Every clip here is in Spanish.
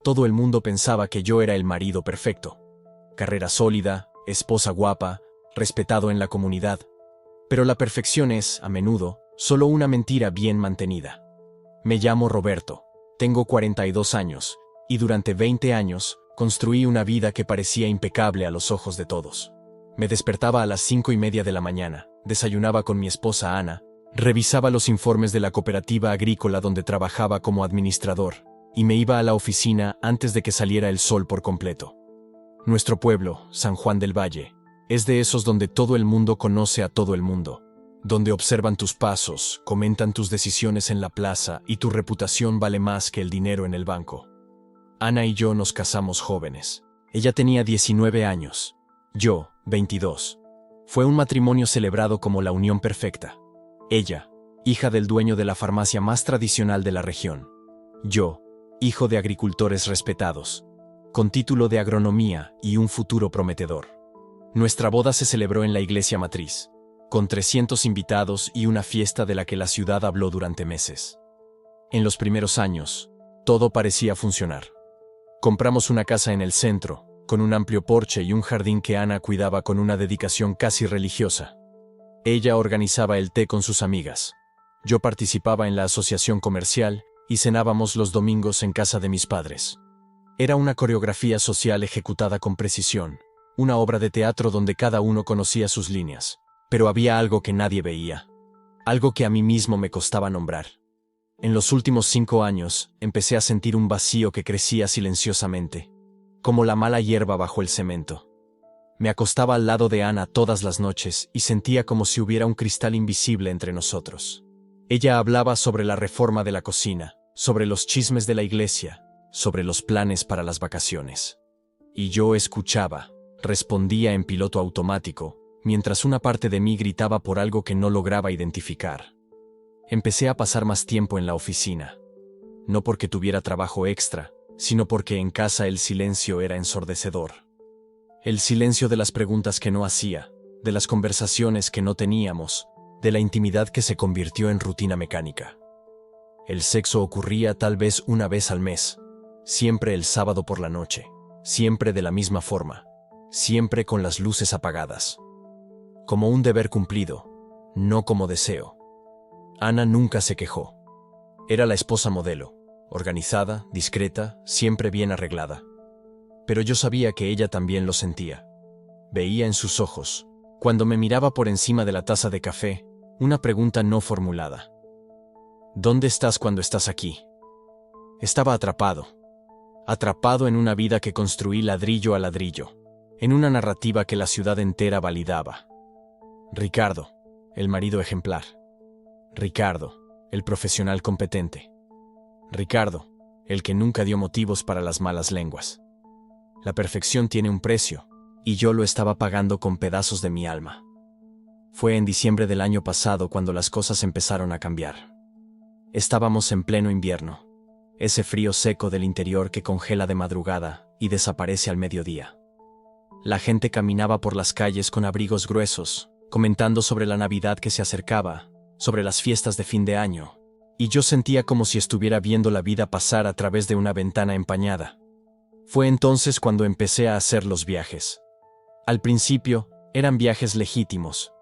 Todo el mundo pensaba que yo era el marido perfecto. Carrera sólida, esposa guapa, respetado en la comunidad. Pero la perfección es, a menudo, solo una mentira bien mantenida. Me llamo Roberto, tengo 42 años, y durante 20 años construí una vida que parecía impecable a los ojos de todos. Me despertaba a las 5:30 de la mañana, desayunaba con mi esposa Ana, revisaba los informes de la cooperativa agrícola donde trabajaba como administrador, y me iba a la oficina antes de que saliera el sol por completo. Nuestro pueblo, San Juan del Valle, es de esos donde todo el mundo conoce a todo el mundo, donde observan tus pasos, comentan tus decisiones en la plaza y tu reputación vale más que el dinero en el banco. Ana y yo nos casamos jóvenes. Ella tenía 19 años, yo, 22. Fue un matrimonio celebrado como la unión perfecta. Ella, hija del dueño de la farmacia más tradicional de la región. Yo, hijo de agricultores respetados, con título de agronomía y un futuro prometedor. Nuestra boda se celebró en la iglesia matriz, con 300 invitados y una fiesta de la que la ciudad habló durante meses. En los primeros años, todo parecía funcionar. Compramos una casa en el centro, con un amplio porche y un jardín que Ana cuidaba con una dedicación casi religiosa. Ella organizaba el té con sus amigas. Yo participaba en la asociación comercial y cenábamos los domingos en casa de mis padres. Era una coreografía social ejecutada con precisión, una obra de teatro donde cada uno conocía sus líneas. Pero había algo que nadie veía, algo que a mí mismo me costaba nombrar. En los últimos 5 años, empecé a sentir un vacío que crecía silenciosamente, como la mala hierba bajo el cemento. Me acostaba al lado de Ana todas las noches y sentía como si hubiera un cristal invisible entre nosotros. Ella hablaba sobre la reforma de la cocina, sobre los chismes de la iglesia, sobre los planes para las vacaciones. Y yo escuchaba, respondía en piloto automático, mientras una parte de mí gritaba por algo que no lograba identificar. Empecé a pasar más tiempo en la oficina. No porque tuviera trabajo extra, sino porque en casa el silencio era ensordecedor. El silencio de las preguntas que no hacía, de las conversaciones que no teníamos, de la intimidad que se convirtió en rutina mecánica. El sexo ocurría tal vez una vez al mes, siempre el sábado por la noche, siempre de la misma forma, siempre con las luces apagadas. Como un deber cumplido, no como deseo. Ana nunca se quejó. Era la esposa modelo, organizada, discreta, siempre bien arreglada. Pero yo sabía que ella también lo sentía. Veía en sus ojos, cuando me miraba por encima de la taza de café, una pregunta no formulada. ¿Dónde estás cuando estás aquí? Estaba atrapado en una vida que construí ladrillo a ladrillo, en una narrativa que la ciudad entera validaba. Ricardo, el marido ejemplar. Ricardo, el profesional competente. Ricardo, el que nunca dio motivos para las malas lenguas. La perfección tiene un precio, y yo lo estaba pagando con pedazos de mi alma. Fue en diciembre del año pasado cuando las cosas empezaron a cambiar. Estábamos en pleno invierno, ese frío seco del interior que congela de madrugada y desaparece al mediodía. La gente caminaba por las calles con abrigos gruesos, comentando sobre la Navidad que se acercaba, sobre las fiestas de fin de año, y yo sentía como si estuviera viendo la vida pasar a través de una ventana empañada. Fue entonces cuando empecé a hacer los viajes. Al principio, eran viajes legítimos.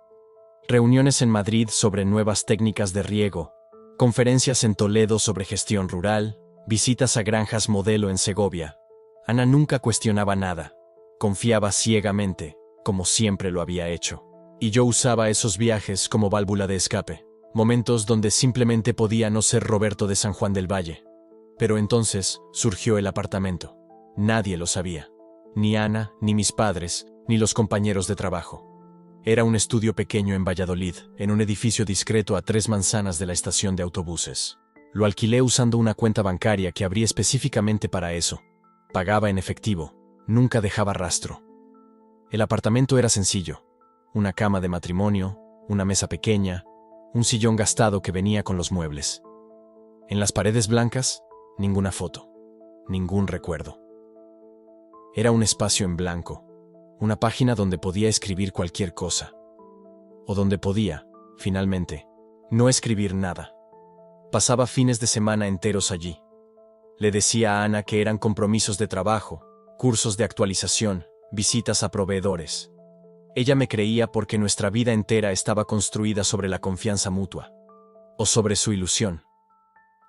Reuniones en Madrid sobre nuevas técnicas de riego, conferencias en Toledo sobre gestión rural, visitas a granjas modelo en Segovia. Ana nunca cuestionaba nada, confiaba ciegamente, como siempre lo había hecho. Y yo usaba esos viajes como válvula de escape, momentos donde simplemente podía no ser Roberto de San Juan del Valle. Pero entonces surgió el apartamento. Nadie lo sabía. Ni Ana, ni mis padres, ni los compañeros de trabajo. Era un estudio pequeño en Valladolid, en un edificio discreto a 3 manzanas de la estación de autobuses. Lo alquilé usando una cuenta bancaria que abrí específicamente para eso. Pagaba en efectivo, nunca dejaba rastro. El apartamento era sencillo. Una cama de matrimonio, una mesa pequeña, un sillón gastado que venía con los muebles. En las paredes blancas, ninguna foto, ningún recuerdo. Era un espacio en blanco, una página donde podía escribir cualquier cosa. O donde podía, finalmente, no escribir nada. Pasaba fines de semana enteros allí. Le decía a Ana que eran compromisos de trabajo, cursos de actualización, visitas a proveedores. Ella me creía porque nuestra vida entera estaba construida sobre la confianza mutua. O sobre su ilusión.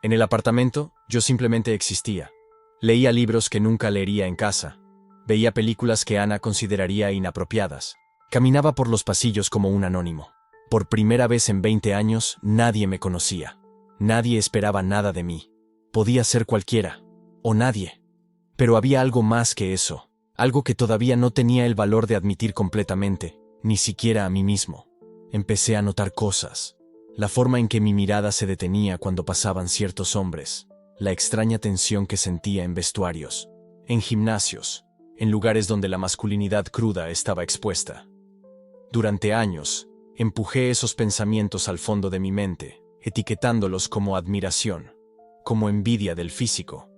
En el apartamento, yo simplemente existía. Leía libros que nunca leería en casa. Veía películas que Ana consideraría inapropiadas. Caminaba por los pasillos como un anónimo. Por primera vez en 20 años, nadie me conocía. Nadie esperaba nada de mí. Podía ser cualquiera. O nadie. Pero había algo más que eso. Algo que todavía no tenía el valor de admitir completamente, ni siquiera a mí mismo. Empecé a notar cosas. La forma en que mi mirada se detenía cuando pasaban ciertos hombres. La extraña tensión que sentía en vestuarios. En gimnasios. En lugares donde la masculinidad cruda estaba expuesta. Durante años, empujé esos pensamientos al fondo de mi mente, etiquetándolos como admiración, como envidia del físico,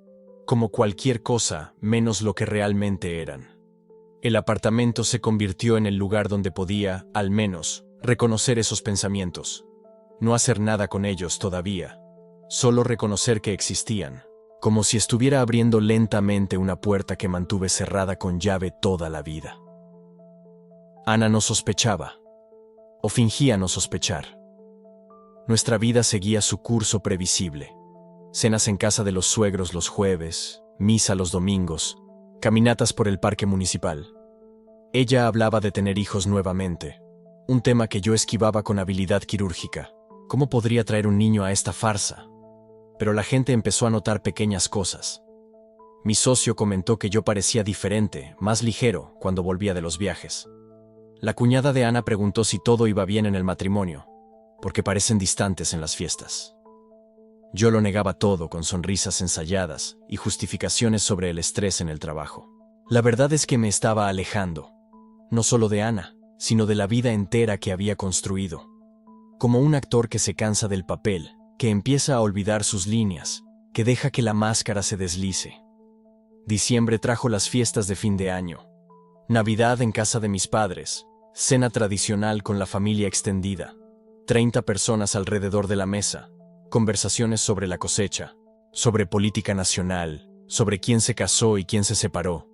como cualquier cosa menos lo que realmente eran. El apartamento se convirtió en el lugar donde podía, al menos, reconocer esos pensamientos. No hacer nada con ellos todavía, solo reconocer que existían, como si estuviera abriendo lentamente una puerta que mantuve cerrada con llave toda la vida. Ana no sospechaba, o fingía no sospechar. Nuestra vida seguía su curso previsible. Cenas en casa de los suegros los jueves, misa los domingos, caminatas por el parque municipal. Ella hablaba de tener hijos nuevamente, un tema que yo esquivaba con habilidad quirúrgica. ¿Cómo podría traer un niño a esta farsa? Pero la gente empezó a notar pequeñas cosas. Mi socio comentó que yo parecía diferente, más ligero, cuando volvía de los viajes. La cuñada de Ana preguntó si todo iba bien en el matrimonio, porque parecen distantes en las fiestas. Yo lo negaba todo con sonrisas ensayadas y justificaciones sobre el estrés en el trabajo. La verdad es que me estaba alejando, no solo de Ana, sino de la vida entera que había construido. Como un actor que se cansa del papel, que empieza a olvidar sus líneas, que deja que la máscara se deslice. Diciembre trajo las fiestas de fin de año. Navidad en casa de mis padres, cena tradicional con la familia extendida, 30 personas alrededor de la mesa, conversaciones sobre la cosecha, sobre política nacional, sobre quién se casó y quién se separó.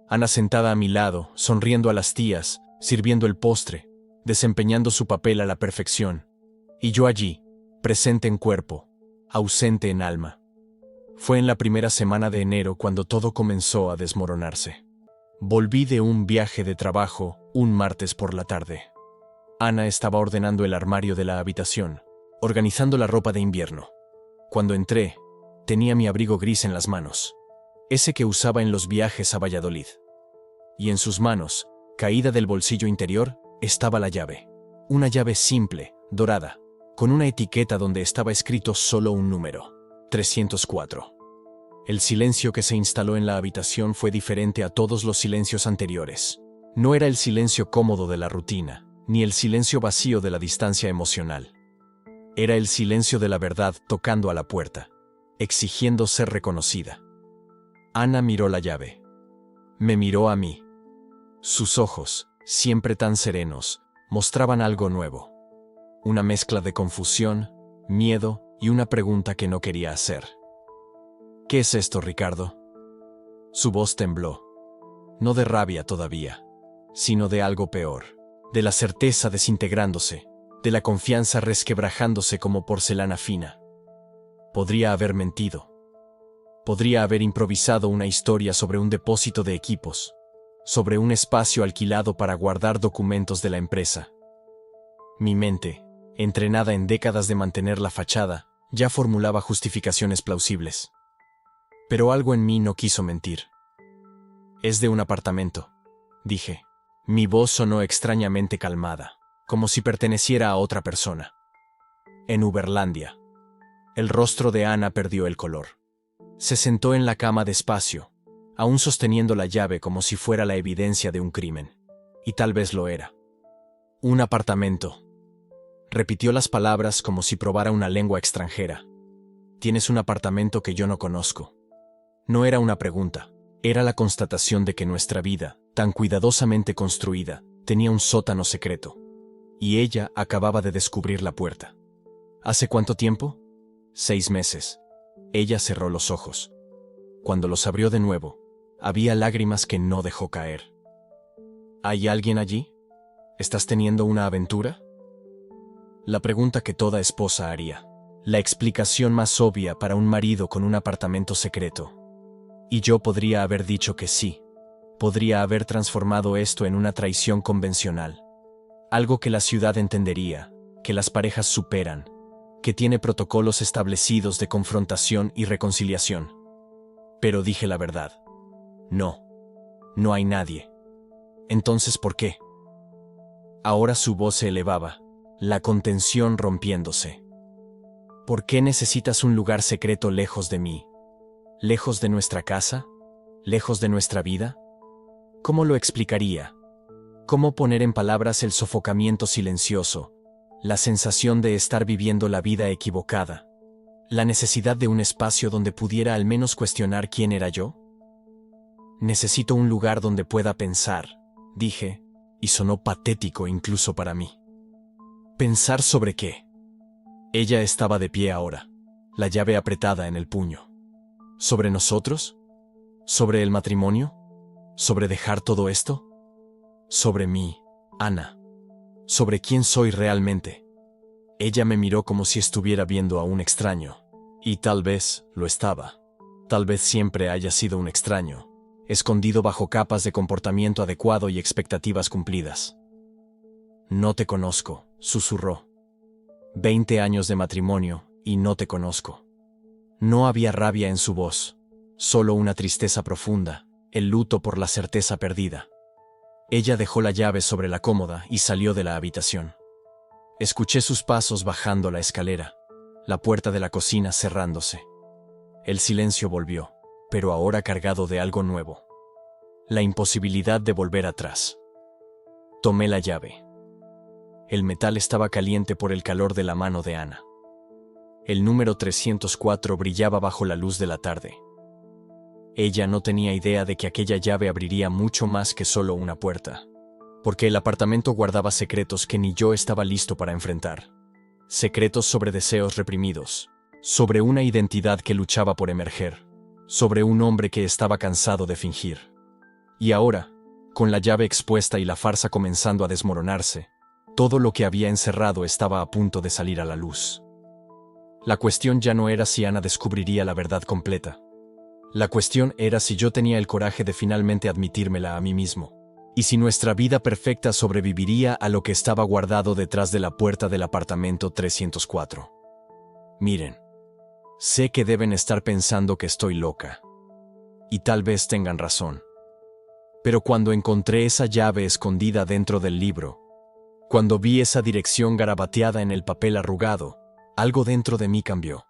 Ana sentada a mi lado, sonriendo a las tías, sirviendo el postre, desempeñando su papel a la perfección, y yo allí, presente en cuerpo, ausente en alma. Fue en la primera semana de enero cuando todo comenzó a desmoronarse. Volví de un viaje de trabajo un martes por la tarde. Ana estaba ordenando el armario de la habitación, organizando la ropa de invierno. Cuando entré, tenía mi abrigo gris en las manos, ese que usaba en los viajes a Valladolid. Y en sus manos, caída del bolsillo interior, estaba la llave. Una llave simple, dorada, con una etiqueta donde estaba escrito solo un número, 304. El silencio que se instaló en la habitación fue diferente a todos los silencios anteriores. No era el silencio cómodo de la rutina, ni el silencio vacío de la distancia emocional. Era el silencio de la verdad tocando a la puerta, exigiendo ser reconocida. Ana miró la llave. Me miró a mí. Sus ojos, siempre tan serenos, mostraban algo nuevo. Una mezcla de confusión, miedo y una pregunta que no quería hacer. ¿Qué es esto, Ricardo? Su voz tembló. No de rabia todavía, sino de algo peor, de la certeza desintegrándose, de la confianza resquebrajándose como porcelana fina. Podría haber mentido. Podría haber improvisado una historia sobre un depósito de equipos, sobre un espacio alquilado para guardar documentos de la empresa. Mi mente, entrenada en décadas de mantener la fachada, ya formulaba justificaciones plausibles. Pero algo en mí no quiso mentir. Es de un apartamento, dije. Mi voz sonó extrañamente calmada, como si perteneciera a otra persona. En Uberlandia. El rostro de Ana perdió el color. Se sentó en la cama despacio, aún sosteniendo la llave como si fuera la evidencia de un crimen. Y tal vez lo era. Un apartamento. Repitió las palabras como si probara una lengua extranjera. Tienes un apartamento que yo no conozco. No era una pregunta, era la constatación de que nuestra vida, tan cuidadosamente construida, tenía un sótano secreto. Y ella acababa de descubrir la puerta. ¿Hace cuánto tiempo? 6 meses. Ella cerró los ojos. Cuando los abrió de nuevo, había lágrimas que no dejó caer. ¿Hay alguien allí? ¿Estás teniendo una aventura? La pregunta que toda esposa haría. La explicación más obvia para un marido con un apartamento secreto. Y yo podría haber dicho que sí. Podría haber transformado esto en una traición convencional. Algo que la ciudad entendería, que las parejas superan, que tiene protocolos establecidos de confrontación y reconciliación. Pero dije la verdad. No. No hay nadie. Entonces, ¿por qué? Ahora su voz se elevaba, la contención rompiéndose. ¿Por qué necesitas un lugar secreto lejos de mí? ¿Lejos de nuestra casa? ¿Lejos de nuestra vida? ¿Cómo lo explicaría? ¿Cómo poner en palabras el sofocamiento silencioso, la sensación de estar viviendo la vida equivocada, la necesidad de un espacio donde pudiera al menos cuestionar quién era yo? Necesito un lugar donde pueda pensar, dije, y sonó patético incluso para mí. ¿Pensar sobre qué? Ella estaba de pie ahora, la llave apretada en el puño. ¿Sobre nosotros? ¿Sobre el matrimonio? ¿Sobre dejar todo esto? Sobre mí, Ana. ¿Sobre quién soy realmente? Ella me miró como si estuviera viendo a un extraño. Y tal vez lo estaba. Tal vez siempre haya sido un extraño, escondido bajo capas de comportamiento adecuado y expectativas cumplidas. No te conozco, susurró. 20 años de matrimonio y no te conozco. No había rabia en su voz, solo una tristeza profunda, el luto por la certeza perdida. Ella dejó la llave sobre la cómoda y salió de la habitación. Escuché sus pasos bajando la escalera, la puerta de la cocina cerrándose. El silencio volvió, pero ahora cargado de algo nuevo. La imposibilidad de volver atrás. Tomé la llave. El metal estaba caliente por el calor de la mano de Ana. El número 304 brillaba bajo la luz de la tarde. Ella no tenía idea de que aquella llave abriría mucho más que solo una puerta, porque el apartamento guardaba secretos que ni yo estaba listo para enfrentar. Secretos sobre deseos reprimidos, sobre una identidad que luchaba por emerger, sobre un hombre que estaba cansado de fingir. Y ahora, con la llave expuesta y la farsa comenzando a desmoronarse, todo lo que había encerrado estaba a punto de salir a la luz. La cuestión ya no era si Ana descubriría la verdad completa. La cuestión era si yo tenía el coraje de finalmente admitírmela a mí mismo, y si nuestra vida perfecta sobreviviría a lo que estaba guardado detrás de la puerta del apartamento 304. Miren, sé que deben estar pensando que estoy loca, y tal vez tengan razón. Pero cuando encontré esa llave escondida dentro del libro, cuando vi esa dirección garabateada en el papel arrugado, algo dentro de mí cambió.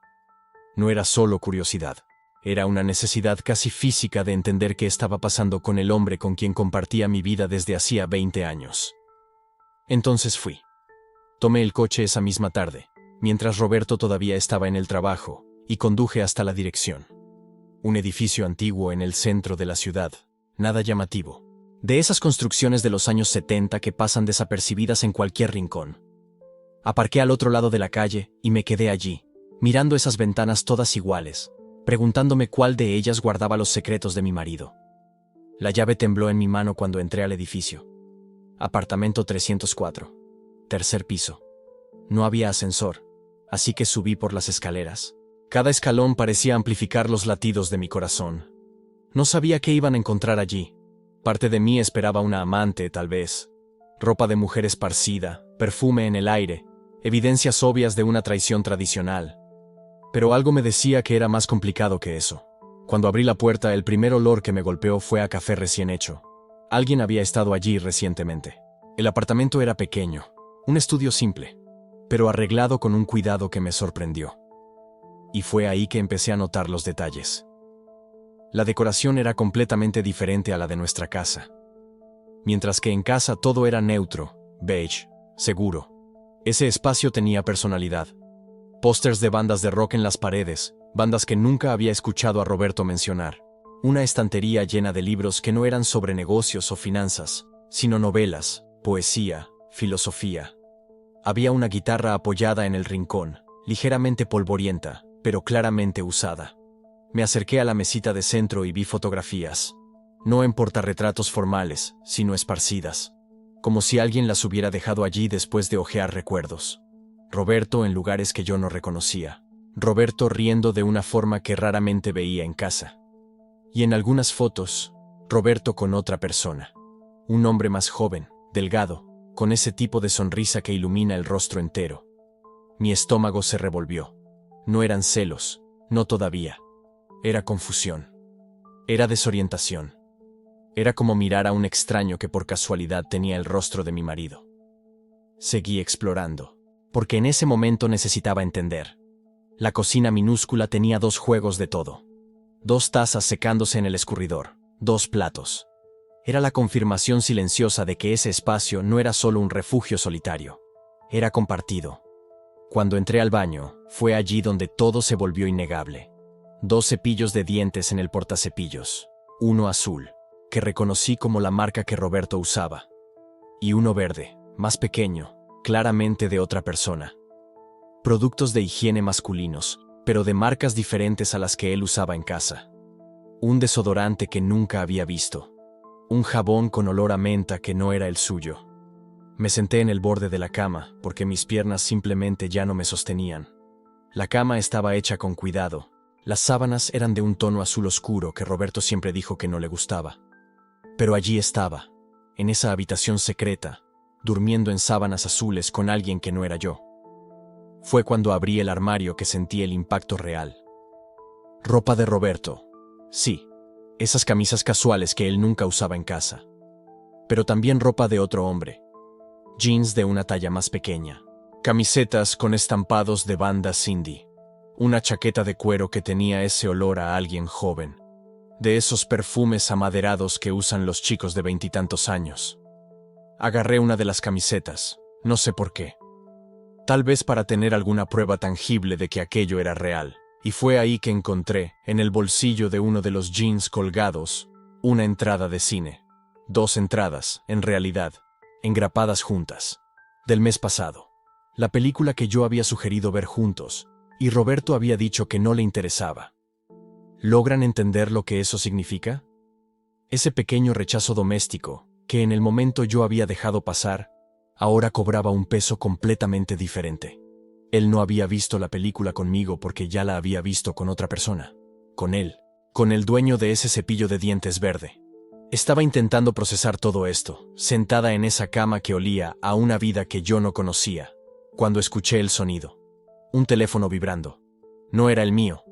No era solo curiosidad. Era una necesidad casi física de entender qué estaba pasando con el hombre con quien compartía mi vida desde hacía 20 años. Entonces fui. Tomé el coche esa misma tarde, mientras Roberto todavía estaba en el trabajo, y conduje hasta la dirección. Un edificio antiguo en el centro de la ciudad, nada llamativo. De esas construcciones de los años 70 que pasan desapercibidas en cualquier rincón. Aparqué al otro lado de la calle y me quedé allí, mirando esas ventanas todas iguales, preguntándome cuál de ellas guardaba los secretos de mi marido. La llave tembló en mi mano cuando entré al edificio. Apartamento 304. Tercer piso. No había ascensor, así que subí por las escaleras. Cada escalón parecía amplificar los latidos de mi corazón. No sabía qué iban a encontrar allí. Parte de mí esperaba una amante, tal vez. Ropa de mujer esparcida, perfume en el aire, evidencias obvias de una traición tradicional. Pero algo me decía que era más complicado que eso. Cuando abrí la puerta, el primer olor que me golpeó fue a café recién hecho. Alguien había estado allí recientemente. El apartamento era pequeño, un estudio simple, pero arreglado con un cuidado que me sorprendió. Y fue ahí que empecé a notar los detalles. La decoración era completamente diferente a la de nuestra casa. Mientras que en casa todo era neutro, beige, seguro. Ese espacio tenía personalidad. Pósters de bandas de rock en las paredes, bandas que nunca había escuchado a Roberto mencionar. Una estantería llena de libros que no eran sobre negocios o finanzas, sino novelas, poesía, filosofía. Había una guitarra apoyada en el rincón, ligeramente polvorienta, pero claramente usada. Me acerqué a la mesita de centro y vi fotografías. No en portarretratos formales, sino esparcidas. Como si alguien las hubiera dejado allí después de hojear recuerdos. Roberto en lugares que yo no reconocía. Roberto riendo de una forma que raramente veía en casa. Y en algunas fotos, Roberto con otra persona. Un hombre más joven, delgado, con ese tipo de sonrisa que ilumina el rostro entero. Mi estómago se revolvió. No eran celos, no todavía. Era confusión. Era desorientación. Era como mirar a un extraño que por casualidad tenía el rostro de mi marido. Seguí explorando, porque en ese momento necesitaba entender. La cocina minúscula tenía 2 juegos de todo. 2 tazas secándose en el escurridor, 2 platos. Era la confirmación silenciosa de que ese espacio no era solo un refugio solitario. Era compartido. Cuando entré al baño, fue allí donde todo se volvió innegable. 2 cepillos de dientes en el portacepillos, uno azul, que reconocí como la marca que Roberto usaba, y uno verde, más pequeño, claramente de otra persona. Productos de higiene masculinos, pero de marcas diferentes a las que él usaba en casa. Un desodorante que nunca había visto. Un jabón con olor a menta que no era el suyo. Me senté en el borde de la cama, porque mis piernas simplemente ya no me sostenían. La cama estaba hecha con cuidado. Las sábanas eran de un tono azul oscuro que Roberto siempre dijo que no le gustaba. Pero allí estaba, en esa habitación secreta, durmiendo en sábanas azules con alguien que no era yo. Fue cuando abrí el armario que sentí el impacto real. Ropa de Roberto. Sí, esas camisas casuales que él nunca usaba en casa. Pero también ropa de otro hombre. Jeans de una talla más pequeña. Camisetas con estampados de banda Cindy. Una chaqueta de cuero que tenía ese olor a alguien joven. De esos perfumes amaderados que usan los chicos de 20 y tantos años. Agarré una de las camisetas, no sé por qué. Tal vez para tener alguna prueba tangible de que aquello era real. Y fue ahí que encontré, en el bolsillo de uno de los jeans colgados, una entrada de cine. 2 entradas, en realidad, engrapadas juntas. Del mes pasado. La película que yo había sugerido ver juntos, y Roberto había dicho que no le interesaba. ¿Logran entender lo que eso significa? Ese pequeño rechazo doméstico, que en el momento yo había dejado pasar, ahora cobraba un peso completamente diferente. Él no había visto la película conmigo porque ya la había visto con otra persona. Con él. Con el dueño de ese cepillo de dientes verde. Estaba intentando procesar todo esto, sentada en esa cama que olía a una vida que yo no conocía, cuando escuché el sonido. Un teléfono vibrando. No era el mío.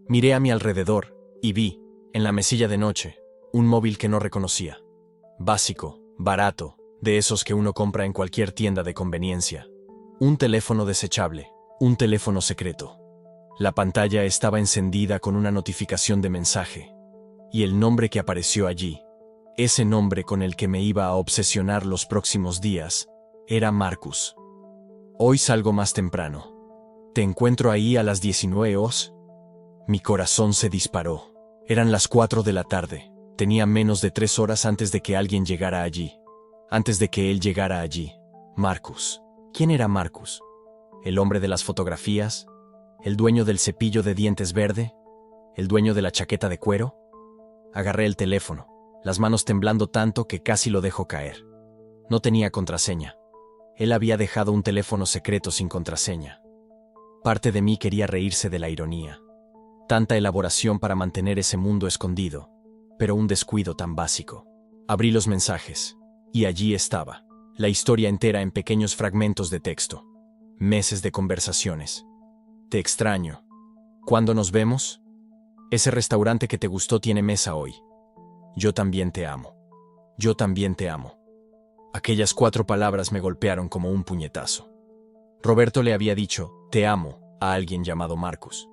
Miré a mi alrededor y vi, en la mesilla de noche, un móvil que no reconocía. Básico, barato, de esos que uno compra en cualquier tienda de conveniencia. Un teléfono desechable, un teléfono secreto. La pantalla estaba encendida con una notificación de mensaje. Y el nombre que apareció allí, ese nombre con el que me iba a obsesionar los próximos días, era Marcus. Hoy salgo más temprano. ¿Te encuentro ahí a las 19 horas? Mi corazón se disparó. Eran las 4 de la tarde. Tenía menos de 3 horas antes de que alguien llegara allí. Antes de que él llegara allí. Marcus. ¿Quién era Marcus? ¿El hombre de las fotografías? ¿El dueño del cepillo de dientes verde? ¿El dueño de la chaqueta de cuero? Agarré el teléfono, las manos temblando tanto que casi lo dejo caer. No tenía contraseña. Él había dejado un teléfono secreto sin contraseña. Parte de mí quería reírse de la ironía. Tanta elaboración para mantener ese mundo escondido, pero un descuido tan básico. Abrí los mensajes, y allí estaba, la historia entera en pequeños fragmentos de texto. Meses de conversaciones. Te extraño. ¿Cuándo nos vemos? Ese restaurante que te gustó tiene mesa hoy. Yo también te amo. Yo también te amo. Aquellas 4 palabras me golpearon como un puñetazo. Roberto le había dicho, te amo, a alguien llamado Marcus.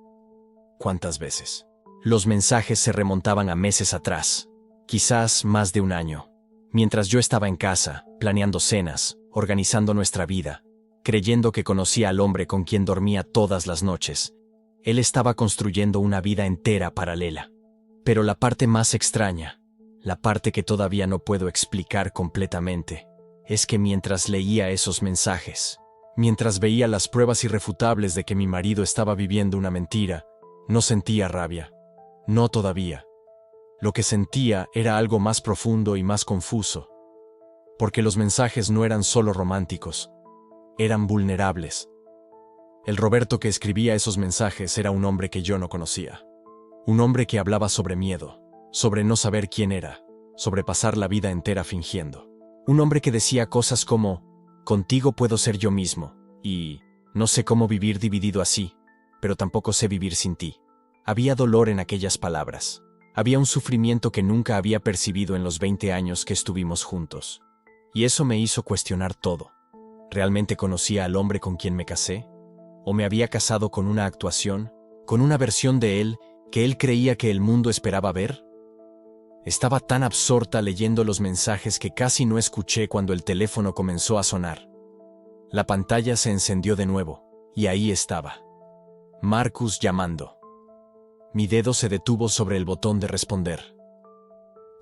¿Cuántas veces? Los mensajes se remontaban a meses atrás, quizás más de un año. Mientras yo estaba en casa, planeando cenas, organizando nuestra vida, creyendo que conocía al hombre con quien dormía todas las noches, él estaba construyendo una vida entera paralela. Pero la parte más extraña, la parte que todavía no puedo explicar completamente, es que mientras leía esos mensajes, mientras veía las pruebas irrefutables de que mi marido estaba viviendo una mentira, no sentía rabia, No todavía. Lo que sentía era algo más profundo y más confuso, porque los mensajes no eran solo románticos, eran vulnerables. El Roberto que escribía esos mensajes era un hombre que yo no conocía. Un hombre que hablaba sobre miedo, sobre no saber quién era, sobre pasar la vida entera fingiendo. Un hombre que decía cosas como, contigo puedo ser yo mismo, y no sé cómo vivir dividido así, pero tampoco sé vivir sin ti. Había dolor en aquellas palabras. Había un sufrimiento que nunca había percibido en los 20 años que estuvimos juntos. Y eso me hizo cuestionar todo. ¿Realmente conocía al hombre con quien me casé? ¿O me había casado con una actuación, con una versión de él que él creía que el mundo esperaba ver? Estaba tan absorta leyendo los mensajes que casi no escuché cuando el teléfono comenzó a sonar. La pantalla se encendió de nuevo, y ahí estaba. Marcus llamando. Mi dedo se detuvo sobre el botón de responder.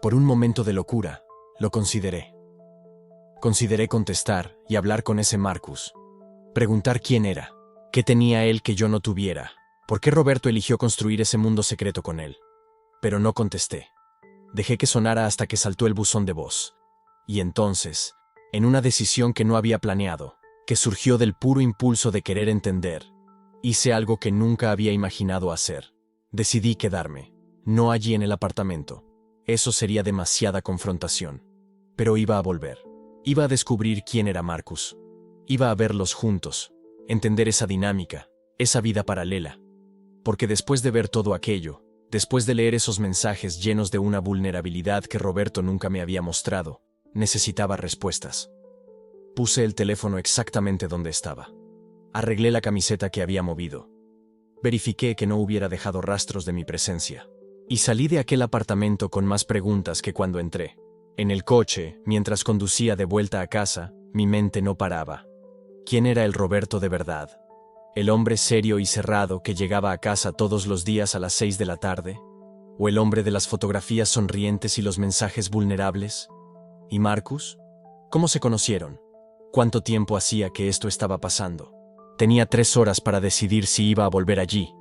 Por un momento de locura, lo consideré. Consideré contestar y hablar con ese Marcus. Preguntar quién era, qué tenía él que yo no tuviera, por qué Roberto eligió construir ese mundo secreto con él. Pero no contesté. Dejé que sonara hasta que saltó el buzón de voz. Y entonces, en una decisión que no había planeado, que surgió del puro impulso de querer entender, hice algo que nunca había imaginado hacer. Decidí quedarme, no allí en el apartamento. Eso sería demasiada confrontación. Pero iba a volver. Iba a descubrir quién era Marcus. Iba a verlos juntos, entender esa dinámica, esa vida paralela. Porque después de ver todo aquello, después de leer esos mensajes llenos de una vulnerabilidad que Roberto nunca me había mostrado, necesitaba respuestas. Puse el teléfono exactamente donde estaba. Arreglé la camiseta que había movido. Verifiqué que no hubiera dejado rastros de mi presencia. Y salí de aquel apartamento con más preguntas que cuando entré. En el coche, mientras conducía de vuelta a casa, mi mente no paraba. ¿Quién era el Roberto de verdad? ¿El hombre serio y cerrado que llegaba a casa todos los días a las 6 de la tarde? ¿O el hombre de las fotografías sonrientes y los mensajes vulnerables? ¿Y Marcus? ¿Cómo se conocieron? ¿Cuánto tiempo hacía que esto estaba pasando? Tenía 3 horas para decidir si iba a volver allí,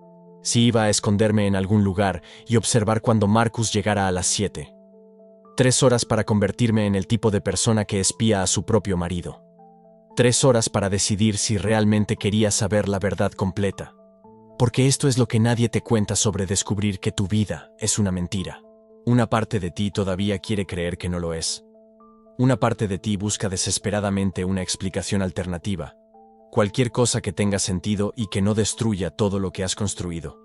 si iba a esconderme en algún lugar y observar cuando Marcus llegara a las 7. 3 horas para convertirme en el tipo de persona que espía a su propio marido. 3 horas para decidir si realmente quería saber la verdad completa. Porque esto es lo que nadie te cuenta sobre descubrir que tu vida es una mentira. Una parte de ti todavía quiere creer que no lo es. Una parte de ti busca desesperadamente una explicación alternativa. Cualquier cosa que tenga sentido y que no destruya todo lo que has construido.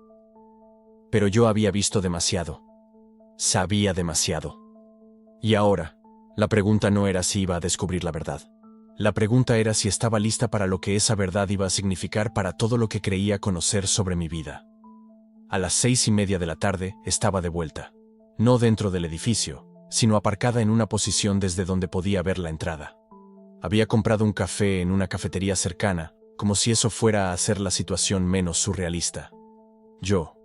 Pero yo había visto demasiado. Sabía demasiado. Y ahora, la pregunta no era si iba a descubrir la verdad. La pregunta era si estaba lista para lo que esa verdad iba a significar para todo lo que creía conocer sobre mi vida. A las 6:30 de la tarde estaba de vuelta. No dentro del edificio, sino aparcada en una posición desde donde podía ver la entrada. Había comprado un café en una cafetería cercana, como si eso fuera a hacer la situación menos surrealista. Yo,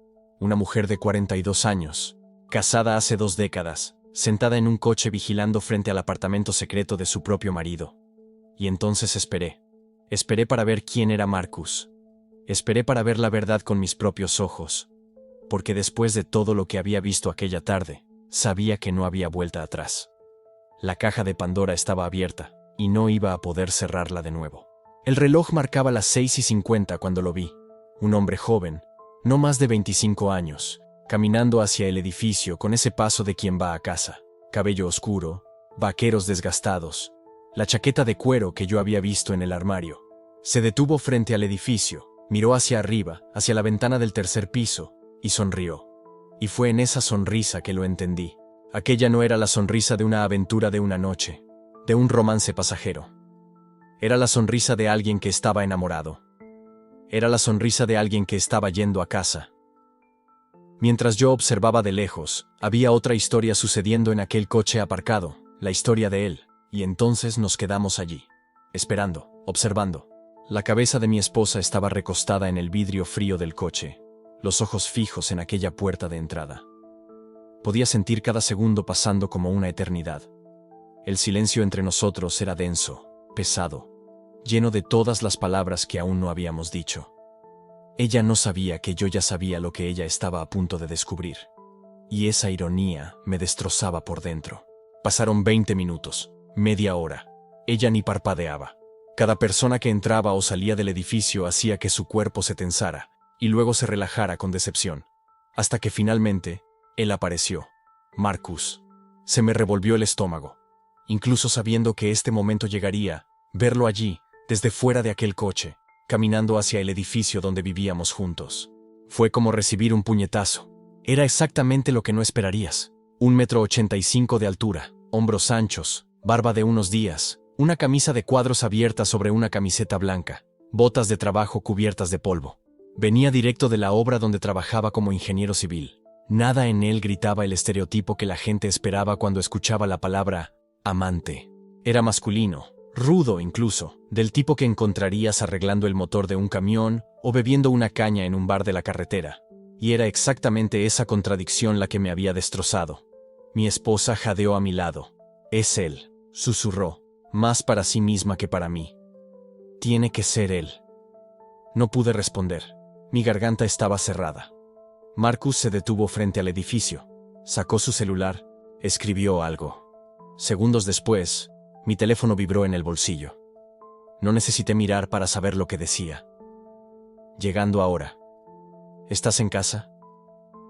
una mujer de 42 años, casada hace 2 décadas, sentada en un coche vigilando frente al apartamento secreto de su propio marido. Y entonces esperé. Esperé para ver quién era Marcus. Esperé para ver la verdad con mis propios ojos. Porque después de todo lo que había visto aquella tarde, sabía que no había vuelta atrás. La caja de Pandora estaba abierta, y no iba a poder cerrarla de nuevo. El reloj marcaba las 6:50 cuando lo vi. Un hombre joven, no más de 25 años, caminando hacia el edificio con ese paso de quien va a casa. Cabello oscuro, vaqueros desgastados, la chaqueta de cuero que yo había visto en el armario. Se detuvo frente al edificio, miró hacia arriba, hacia la ventana del 3er piso, y sonrió. Y fue en esa sonrisa que lo entendí. Aquella no era la sonrisa de una aventura de una noche, de un romance pasajero. Era la sonrisa de alguien que estaba enamorado. Era la sonrisa de alguien que estaba yendo a casa. Mientras yo observaba de lejos, había otra historia sucediendo en aquel coche aparcado, la historia de él. Y entonces nos quedamos allí, esperando, observando. La cabeza de mi esposa estaba recostada en el vidrio frío del coche, los ojos fijos en aquella puerta de entrada. Podía sentir cada segundo pasando como una eternidad. El silencio entre nosotros era denso, pesado, lleno de todas las palabras que aún no habíamos dicho. Ella no sabía que yo ya sabía lo que ella estaba a punto de descubrir. y esa ironía me destrozaba por dentro. Pasaron 20 minutos, media hora. Ella ni parpadeaba. Cada persona que entraba o salía del edificio hacía que su cuerpo se tensara y luego se relajara con decepción. Hasta que finalmente, él apareció. Marcus. Se me revolvió el estómago. Incluso sabiendo que este momento llegaría, verlo allí, desde fuera de aquel coche, caminando hacia el edificio donde vivíamos juntos. Fue como recibir un puñetazo. Era exactamente lo que no esperarías. 1,85 m de altura, hombros anchos, barba de unos días, una camisa de cuadros abierta sobre una camiseta blanca, botas de trabajo cubiertas de polvo. Venía directo de la obra donde trabajaba como ingeniero civil. Nada en él gritaba el estereotipo que la gente esperaba cuando escuchaba la palabra amante. Era masculino, rudo incluso, del tipo que encontrarías arreglando el motor de un camión o bebiendo una caña en un bar de la carretera. Y era exactamente esa contradicción la que me había destrozado. Mi esposa jadeó a mi lado. Es él, susurró, más para sí misma que para mí. Tiene que ser él. No pude responder. Mi garganta estaba cerrada. Marcus se detuvo frente al edificio. Sacó su celular, escribió algo. Segundos después, mi teléfono vibró en el bolsillo. No necesité mirar para saber lo que decía. Llegando ahora. ¿Estás en casa?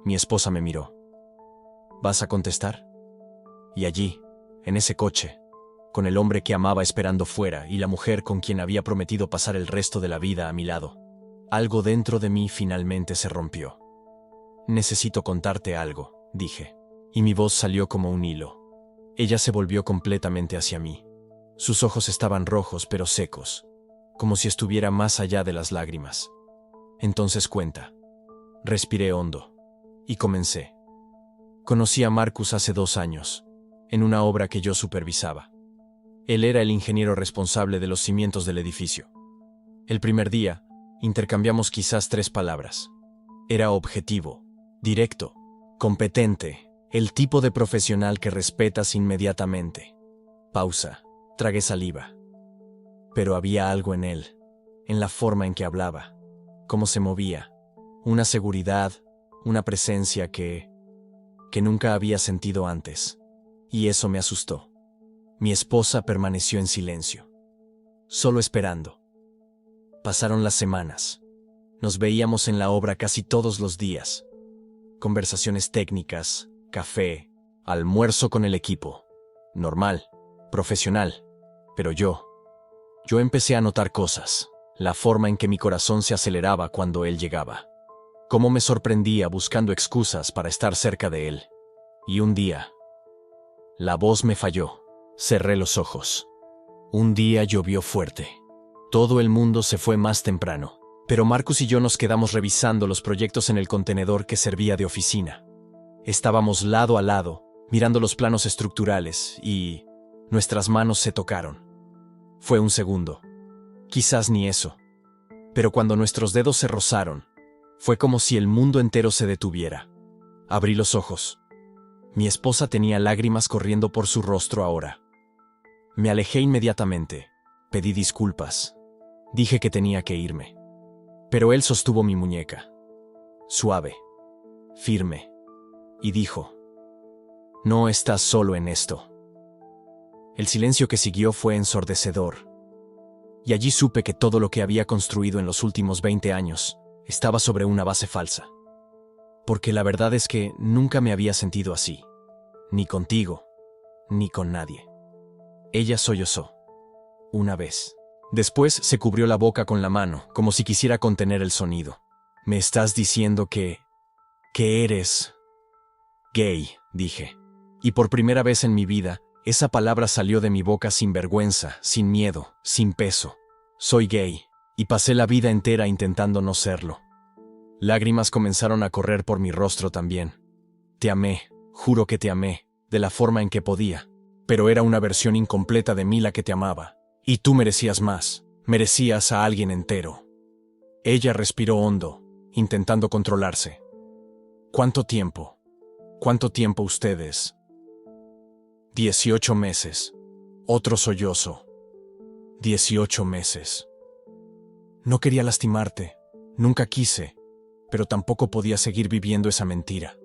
Mi esposa me miró. ¿Vas a contestar? Y allí, en ese coche, con el hombre que amaba esperando fuera y la mujer con quien había prometido pasar el resto de la vida a mi lado, algo dentro de mí finalmente se rompió. Necesito contarte algo, dije, y mi voz salió como un hilo. Ella se volvió completamente hacia mí. Sus ojos estaban rojos pero secos, como si estuviera más allá de las lágrimas. Entonces cuenta. Respiré hondo y comencé. Conocí a Marcus hace 2 años, en una obra que yo supervisaba. Él era el ingeniero responsable de los cimientos del edificio. El primer día, intercambiamos quizás 3 palabras. Era objetivo, directo, competente, el tipo de profesional que respetas inmediatamente. Pausa, tragué saliva. Pero había algo en él, en la forma en que hablaba, cómo se movía, una seguridad, una presencia que nunca había sentido antes. Y eso me asustó. Mi esposa permaneció en silencio, solo esperando. Pasaron las semanas. Nos veíamos en la obra casi todos los días. Conversaciones técnicas, café, almuerzo con el equipo. Normal, profesional. Pero yo empecé a notar cosas. La forma en que mi corazón se aceleraba cuando él llegaba. Cómo me sorprendía buscando excusas para estar cerca de él. Y un día, la voz me falló. Cerré los ojos. Un día llovió fuerte. Todo el mundo se fue más temprano, pero Marcus y yo nos quedamos revisando los proyectos en el contenedor que servía de oficina. Estábamos lado a lado, mirando los planos estructurales y nuestras manos se tocaron. Fue un segundo. Quizás ni eso. Pero cuando nuestros dedos se rozaron, fue como si el mundo entero se detuviera. Abrí los ojos. Mi esposa tenía lágrimas corriendo por su rostro ahora. Me alejé inmediatamente. Pedí disculpas. Dije que tenía que irme. Pero él sostuvo mi muñeca. Suave. Firme. Y dijo: no estás solo en esto. El silencio que siguió fue ensordecedor. Y allí supe que todo lo que había construido en los últimos 20 años estaba sobre una base falsa. Porque la verdad es que nunca me había sentido así. Ni contigo, ni con nadie. Ella sollozó. Una vez. Después se cubrió la boca con la mano, como si quisiera contener el sonido. «¿Me estás diciendo que eres gay?», dije. Y por primera vez en mi vida, esa palabra salió de mi boca sin vergüenza, sin miedo, sin peso. Soy gay, y pasé la vida entera intentando no serlo. Lágrimas comenzaron a correr por mi rostro también. Te amé, juro que te amé, de la forma en que podía. Pero era una versión incompleta de mí la que te amaba. Y tú merecías más, merecías a alguien entero. Ella respiró hondo, intentando controlarse. ¿Cuánto tiempo? ¿Cuánto tiempo ustedes? 18 meses. Otro sollozo. 18 meses. No quería lastimarte, nunca quise, pero tampoco podía seguir viviendo esa mentira.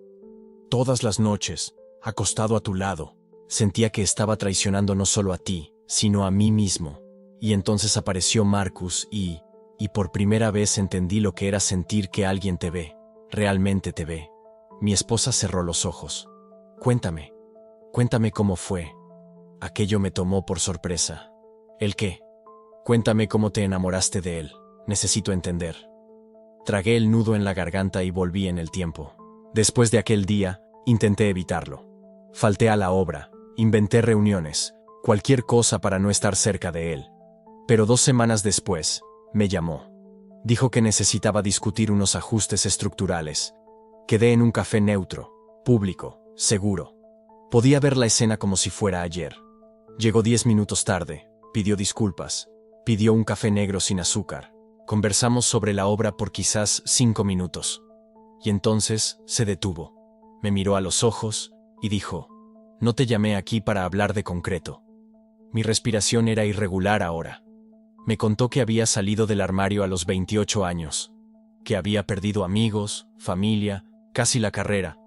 Todas las noches, acostado a tu lado, sentía que estaba traicionando no solo a ti, sino a mí mismo. Y entonces apareció Marcus y por primera vez entendí lo que era sentir que alguien te ve, realmente te ve. Mi esposa cerró los ojos. Cuéntame cómo fue. Aquello me tomó por sorpresa. ¿El qué? Cuéntame cómo te enamoraste de él. Necesito entender. Tragué el nudo en la garganta y volví en el tiempo. Después de aquel día, intenté evitarlo. Falté a la obra, inventé reuniones, cualquier cosa para no estar cerca de él. Pero 2 semanas después, me llamó. Dijo que necesitaba discutir unos ajustes estructurales. Quedé en un café neutro, público, seguro. Podía ver la escena como si fuera ayer. Llegó 10 minutos tarde, pidió disculpas, pidió un café negro sin azúcar. Conversamos sobre la obra por quizás 5 minutos. Y entonces se detuvo. Me miró a los ojos y dijo: no te llamé aquí para hablar de concreto. Mi respiración era irregular ahora. Me contó que había salido del armario a los 28 años, que había perdido amigos, familia, casi la carrera,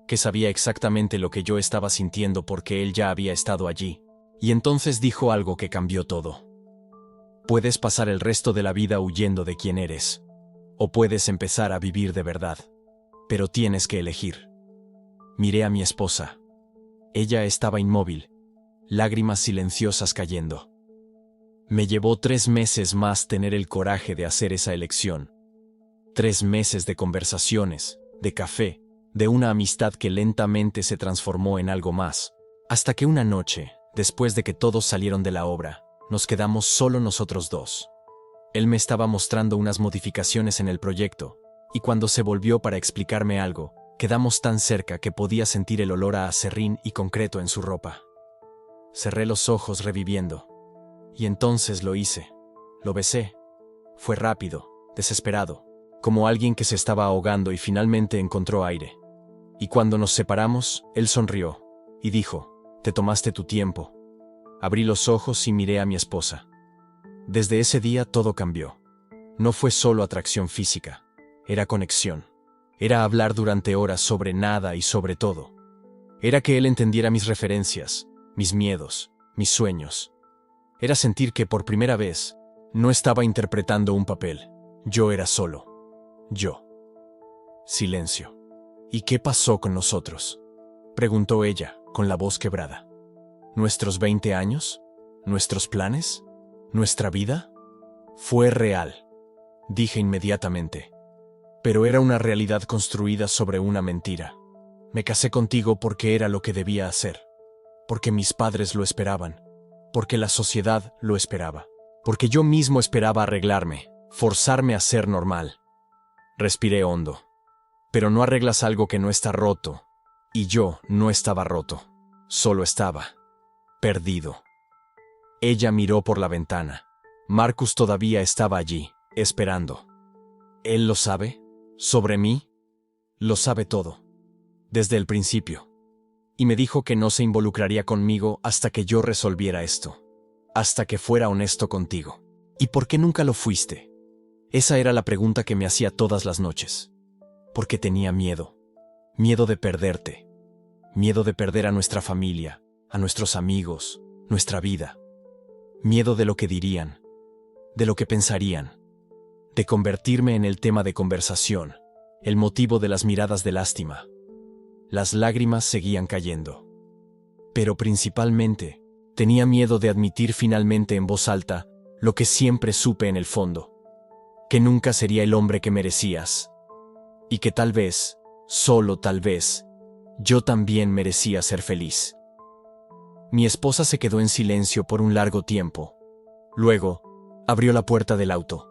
que sabía exactamente lo que yo estaba sintiendo porque él ya había estado allí. Y entonces dijo algo que cambió todo. Puedes pasar el resto de la vida huyendo de quién eres, o puedes empezar a vivir de verdad, pero tienes que elegir. Miré a mi esposa. Ella estaba inmóvil, lágrimas silenciosas cayendo. Me llevó 3 meses más tener el coraje de hacer esa elección. 3 meses de conversaciones, de café, de una amistad que lentamente se transformó en algo más. Hasta que una noche, después de que todos salieron de la obra, nos quedamos solo nosotros dos. Él me estaba mostrando unas modificaciones en el proyecto, y cuando se volvió para explicarme algo, quedamos tan cerca que podía sentir el olor a acerrín y concreto en su ropa. Cerré los ojos reviviendo. Y entonces lo hice. Lo besé. Fue rápido, desesperado, como alguien que se estaba ahogando y finalmente encontró aire. Y cuando nos separamos, él sonrió y dijo: te tomaste tu tiempo. Abrí los ojos y miré a mi esposa. Desde ese día todo cambió. No fue solo atracción física, era conexión. Era hablar durante horas sobre nada y sobre todo. Era que él entendiera mis referencias, mis miedos, mis sueños. Era sentir que por primera vez no estaba interpretando un papel. Yo era solo. Yo. Silencio. ¿Y qué pasó con nosotros?, preguntó ella, con la voz quebrada. ¿Nuestros 20 años? ¿Nuestros planes? ¿Nuestra vida? Fue real, dije inmediatamente. Pero era una realidad construida sobre una mentira. Me casé contigo porque era lo que debía hacer, porque mis padres lo esperaban, porque la sociedad lo esperaba, porque yo mismo esperaba arreglarme, forzarme a ser normal. Respiré hondo. Pero no arreglas algo que no está roto, y yo no estaba roto, solo estaba perdido. Ella miró por la ventana. Marcus todavía estaba allí, esperando. ¿Él lo sabe? ¿Sobre mí? Lo sabe todo. Desde el principio. Y me dijo que no se involucraría conmigo hasta que yo resolviera esto. Hasta que fuera honesto contigo. ¿Y por qué nunca lo fuiste? Esa era la pregunta que me hacía todas las noches. Porque tenía miedo. Miedo de perderte. Miedo de perder a nuestra familia, a nuestros amigos, nuestra vida. Miedo de lo que dirían, de lo que pensarían. De convertirme en el tema de conversación, el motivo de las miradas de lástima. Las lágrimas seguían cayendo. Pero principalmente, tenía miedo de admitir finalmente en voz alta lo que siempre supe en el fondo. Que nunca sería el hombre que merecías. Y que tal vez, solo tal vez, yo también merecía ser feliz. Mi esposa se quedó en silencio por un largo tiempo. Luego, abrió la puerta del auto.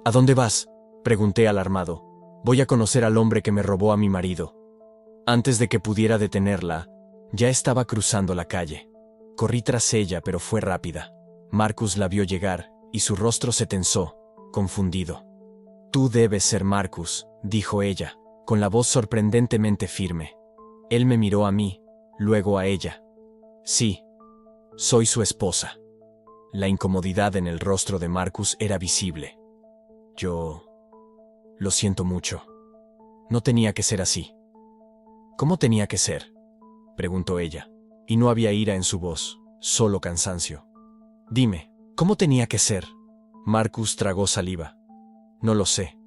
¿A dónde vas?, pregunté alarmado. Voy a conocer al hombre que me robó a mi marido. Antes de que pudiera detenerla, ya estaba cruzando la calle. Corrí tras ella, pero fue rápida. Marcus la vio llegar, y su rostro se tensó, confundido. Tú debes ser Marcus, dijo ella, con la voz sorprendentemente firme. Él me miró a mí, luego a ella. Sí, soy su esposa. La incomodidad en el rostro de Marcus era visible. Yo... lo siento mucho. No tenía que ser así. ¿Cómo tenía que ser?, preguntó ella, y no había ira en su voz, solo cansancio. Dime, ¿cómo tenía que ser? Marcus tragó saliva. No lo sé,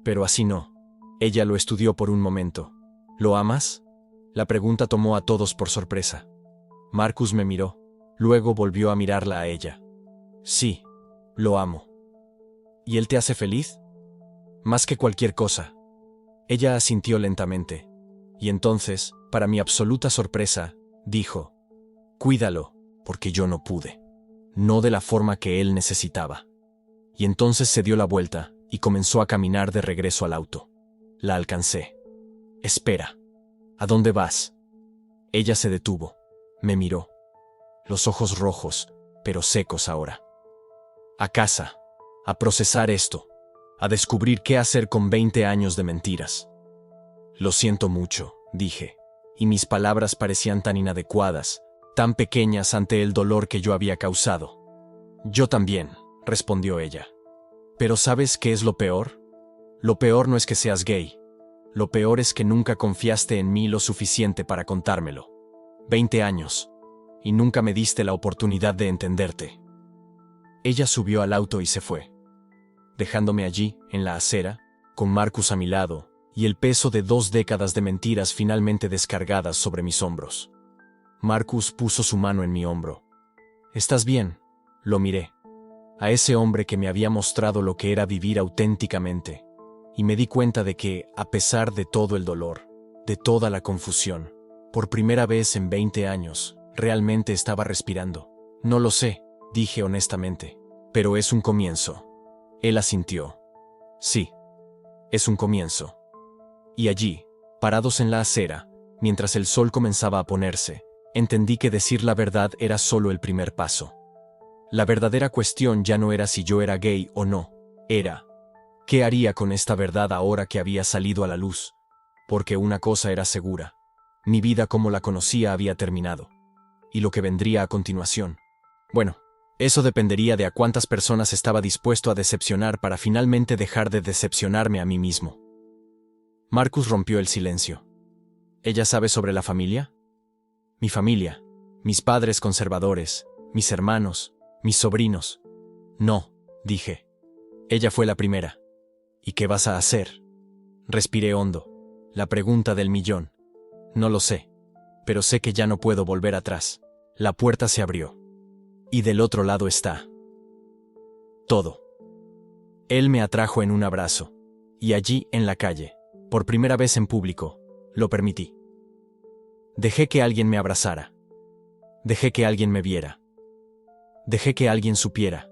pero así no. Ella lo estudió por un momento. ¿Lo amas? La pregunta tomó a todos por sorpresa. Marcus me miró, luego volvió a mirarla a ella. Sí, lo amo. ¿Y él te hace feliz? Más que cualquier cosa. Ella asintió lentamente, y entonces, para mi absoluta sorpresa, dijo: cuídalo, porque yo no pude. No de la forma que él necesitaba. Y entonces se dio la vuelta y comenzó a caminar de regreso al auto. La alcancé. Espera. ¿A dónde vas? Ella se detuvo. Me miró. Los ojos rojos, pero secos ahora. A casa. A procesar esto. A descubrir qué hacer con 20 años de mentiras. Lo siento mucho, dije, y mis palabras parecían tan inadecuadas, tan pequeñas ante el dolor que yo había causado. Yo también, respondió ella. Pero ¿sabes qué es lo peor? Lo peor no es que seas gay. Lo peor es que nunca confiaste en mí lo suficiente para contármelo. 20 años. Y nunca me diste la oportunidad de entenderte. Ella subió al auto y se fue, dejándome allí, en la acera, con Marcus a mi lado, y el peso de 2 décadas de mentiras finalmente descargadas sobre mis hombros. Marcus puso su mano en mi hombro. ¿Estás bien? Lo miré. A ese hombre que me había mostrado lo que era vivir auténticamente, y me di cuenta de que, a pesar de todo el dolor, de toda la confusión, por primera vez en 20 años, realmente estaba respirando. No lo sé, dije honestamente, pero es un comienzo. Él asintió. Sí, es un comienzo. Y allí, parados en la acera, mientras el sol comenzaba a ponerse, entendí que decir la verdad era solo el primer paso. La verdadera cuestión ya no era si yo era gay o no, era: ¿qué haría con esta verdad ahora que había salido a la luz? Porque una cosa era segura: mi vida como la conocía había terminado. Y lo que vendría a continuación, bueno, eso dependería de a cuántas personas estaba dispuesto a decepcionar para finalmente dejar de decepcionarme a mí mismo. Marcus rompió el silencio. ¿Ella sabe sobre la familia? Mi familia, mis padres conservadores, mis hermanos, mis sobrinos. No, dije. Ella fue la primera. ¿Y qué vas a hacer? Respiré hondo. La pregunta del millón. No lo sé, pero sé que ya no puedo volver atrás. La puerta se abrió. Y del otro lado está todo. Él me atrajo en un abrazo. Y allí, en la calle, por primera vez en público, lo permití. Dejé que alguien me abrazara. Dejé que alguien me viera. Dejé que alguien supiera.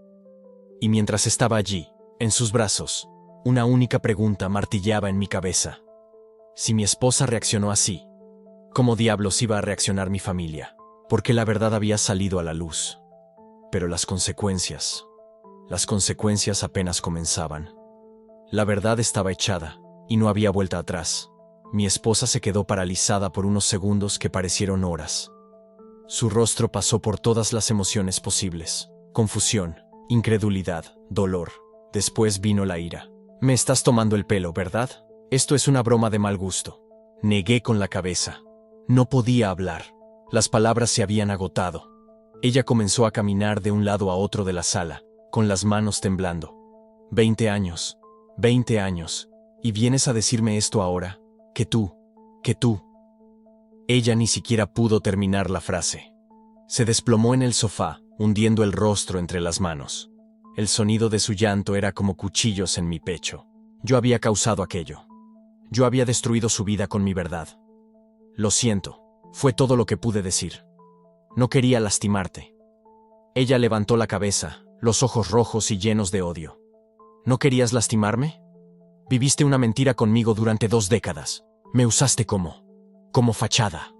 Y mientras estaba allí, en sus brazos, una única pregunta martilleaba en mi cabeza. Si mi esposa reaccionó así, ¿cómo diablos iba a reaccionar mi familia? Porque la verdad había salido a la luz. Pero las consecuencias apenas comenzaban. La verdad estaba echada, y no había vuelta atrás. Mi esposa se quedó paralizada por unos segundos que parecieron horas. Su rostro pasó por todas las emociones posibles: confusión, incredulidad, dolor. Después vino la ira. Me estás tomando el pelo, ¿verdad? Esto es una broma de mal gusto. Negué con la cabeza. No podía hablar. Las palabras se habían agotado. Ella comenzó a caminar de un lado a otro de la sala, con las manos temblando. 20 años. 20 años. ¿Y vienes a decirme esto ahora? Que tú. Ella ni siquiera pudo terminar la frase. Se desplomó en el sofá, hundiendo el rostro entre las manos. El sonido de su llanto era como cuchillos en mi pecho. Yo había causado aquello. Yo había destruido su vida con mi verdad. Lo siento, fue todo lo que pude decir. No quería lastimarte. Ella levantó la cabeza, los ojos rojos y llenos de odio. ¿No querías lastimarme? Viviste una mentira conmigo durante 2 décadas. Me usaste como fachada.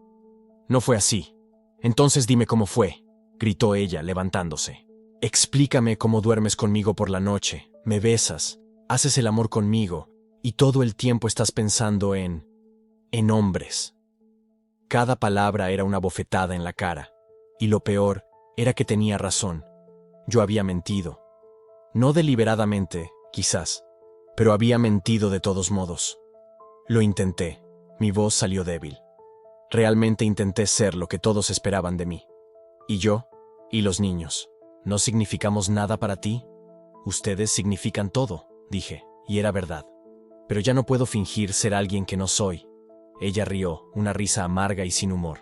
No fue así. Entonces dime cómo fue, gritó ella, levantándose. Explícame cómo duermes conmigo por la noche, me besas, haces el amor conmigo, y todo el tiempo estás pensando en hombres. Cada palabra era una bofetada en la cara, y lo peor era que tenía razón. Yo había mentido. No deliberadamente, quizás, pero había mentido de todos modos. Lo intenté. Mi voz salió débil. Realmente intenté ser lo que todos esperaban de mí. ¿Y yo? ¿Y los niños? ¿No significamos nada para ti? Ustedes significan todo, dije, y era verdad. Pero ya no puedo fingir ser alguien que no soy. Ella rió, una risa amarga y sin humor.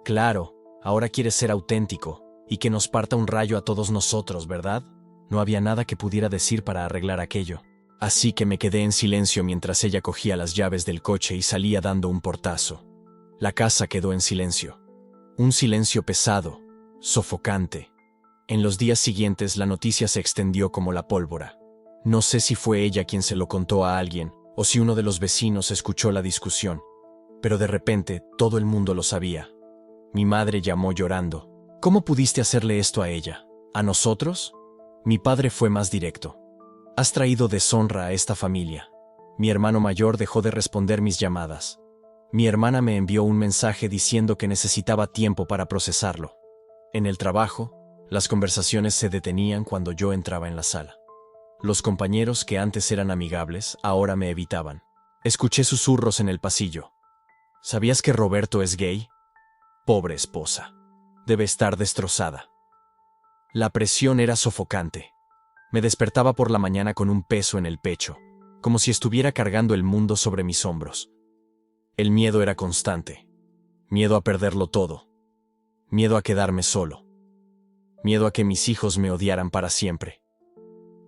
Claro, ahora quieres ser auténtico, y que nos parta un rayo a todos nosotros, ¿verdad? No había nada que pudiera decir para arreglar aquello. Así que me quedé en silencio mientras ella cogía las llaves del coche y salía dando un portazo. La casa quedó en silencio. Un silencio pesado, sofocante. En los días siguientes la noticia se extendió como la pólvora. No sé si fue ella quien se lo contó a alguien, o si uno de los vecinos escuchó la discusión. Pero de repente todo el mundo lo sabía. Mi madre llamó llorando. ¿Cómo pudiste hacerle esto a ella? ¿A nosotros? Mi padre fue más directo. Has traído deshonra a esta familia. Mi hermano mayor dejó de responder mis llamadas. Mi hermana me envió un mensaje diciendo que necesitaba tiempo para procesarlo. En el trabajo, las conversaciones se detenían cuando yo entraba en la sala. Los compañeros que antes eran amigables, ahora me evitaban. Escuché susurros en el pasillo. ¿Sabías que Roberto es gay? Pobre esposa. Debe estar destrozada. La presión era sofocante. Me despertaba por la mañana con un peso en el pecho, como si estuviera cargando el mundo sobre mis hombros. El miedo era constante. Miedo a perderlo todo. Miedo a quedarme solo. Miedo a que mis hijos me odiaran para siempre.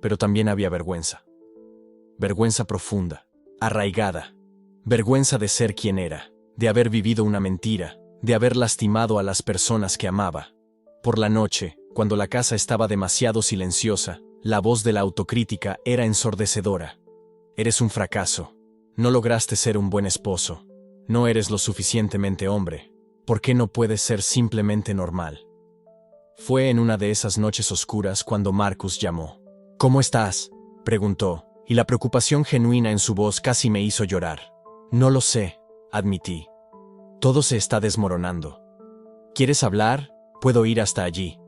Pero también había vergüenza. Vergüenza profunda, arraigada. Vergüenza de ser quien era, de haber vivido una mentira, de haber lastimado a las personas que amaba. Por la noche, cuando la casa estaba demasiado silenciosa, la voz de la autocrítica era ensordecedora. Eres un fracaso. No lograste ser un buen esposo. No eres lo suficientemente hombre. ¿Por qué no puedes ser simplemente normal? Fue en una de esas noches oscuras cuando Marcus llamó. ¿Cómo estás?, preguntó, y la preocupación genuina en su voz casi me hizo llorar. No lo sé, admití. Todo se está desmoronando. ¿Quieres hablar? Puedo ir hasta allí.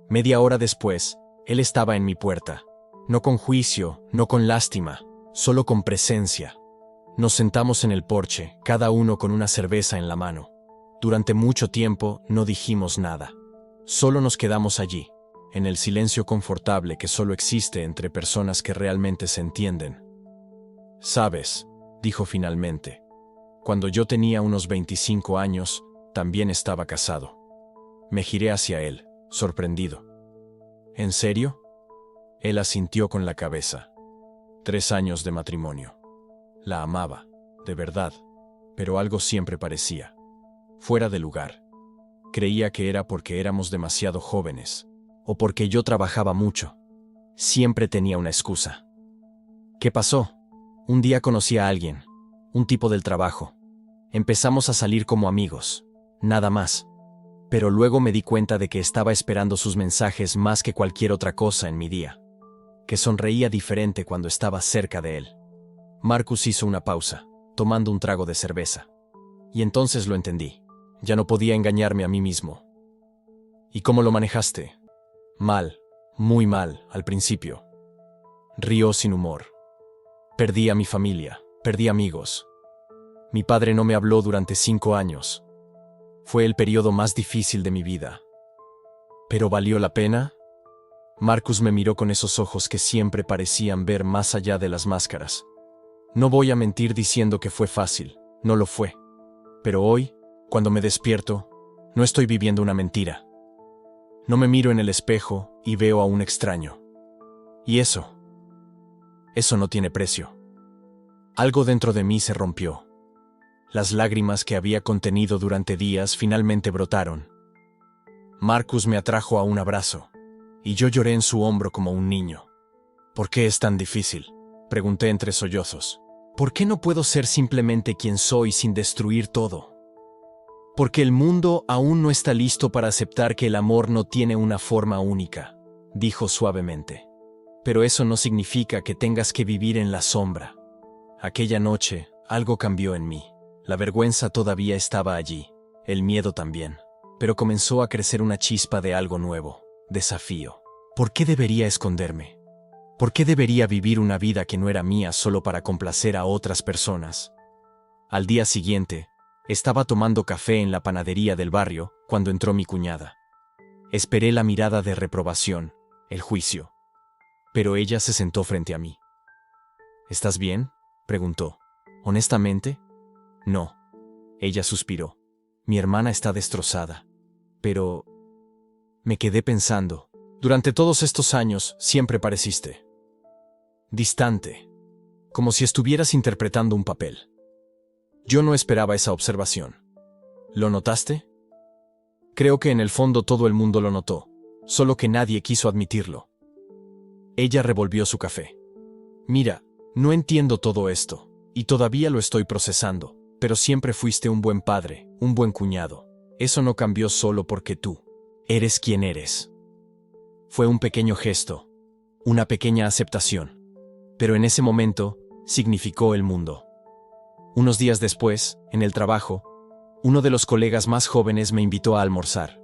Media hora después, él estaba en mi puerta. No con juicio, no con lástima, solo con presencia. Nos sentamos en el porche, cada uno con una cerveza en la mano. Durante mucho tiempo no dijimos nada. Solo nos quedamos allí, en el silencio confortable que solo existe entre personas que realmente se entienden. «Sabes», dijo finalmente, «cuando yo tenía unos 25 años, también estaba casado». Me giré hacia él, sorprendido. «¿En serio?». Él asintió con la cabeza. 3 años de matrimonio. La amaba, de verdad, pero algo siempre parecía fuera de lugar. Creía que era porque éramos demasiado jóvenes, o porque yo trabajaba mucho. Siempre tenía una excusa. ¿Qué pasó? Un día conocí a alguien, un tipo del trabajo. Empezamos a salir como amigos, nada más. Pero luego me di cuenta de que estaba esperando sus mensajes más que cualquier otra cosa en mi día. Que sonreía diferente cuando estaba cerca de él. Marcus hizo una pausa, tomando un trago de cerveza. Y entonces lo entendí. Ya no podía engañarme a mí mismo. ¿Y cómo lo manejaste? Mal, muy mal, al principio. Rió sin humor. Perdí a mi familia, perdí amigos. Mi padre no me habló durante 5 años. Fue el periodo más difícil de mi vida. ¿Pero valió la pena? Marcus me miró con esos ojos que siempre parecían ver más allá de las máscaras. No voy a mentir diciendo que fue fácil, no lo fue. Pero hoy, cuando me despierto, no estoy viviendo una mentira. No me miro en el espejo y veo a un extraño. Y eso no tiene precio. Algo dentro de mí se rompió. Las lágrimas que había contenido durante días finalmente brotaron. Marcus me atrajo a un abrazo, y yo lloré en su hombro como un niño. ¿Por qué es tan difícil?, pregunté entre sollozos. ¿Por qué no puedo ser simplemente quien soy sin destruir todo? Porque el mundo aún no está listo para aceptar que el amor no tiene una forma única, dijo suavemente. Pero eso no significa que tengas que vivir en la sombra. Aquella noche, algo cambió en mí. La vergüenza todavía estaba allí, el miedo también. Pero comenzó a crecer una chispa de algo nuevo, desafío. ¿Por qué debería esconderme? ¿Por qué debería vivir una vida que no era mía solo para complacer a otras personas? Al día siguiente, Estaba tomando café en la panadería del barrio cuando entró mi cuñada. Esperé la mirada de reprobación, el juicio. Pero ella se sentó frente a mí. ¿Estás bien?, preguntó. ¿Honestamente? No. Ella suspiró. Mi hermana está destrozada. Pero... Me quedé pensando. Durante todos estos años siempre pareciste distante, como si estuvieras interpretando un papel. Yo no esperaba esa observación. ¿Lo notaste? Creo que en el fondo todo el mundo lo notó, solo que nadie quiso admitirlo. Ella revolvió su café. Mira, no entiendo todo esto, y todavía lo estoy procesando, pero siempre fuiste un buen padre, un buen cuñado. Eso no cambió solo porque tú eres quien eres. Fue un pequeño gesto, una pequeña aceptación, pero en ese momento significó el mundo. Unos días después, en el trabajo, uno de los colegas más jóvenes me invitó a almorzar.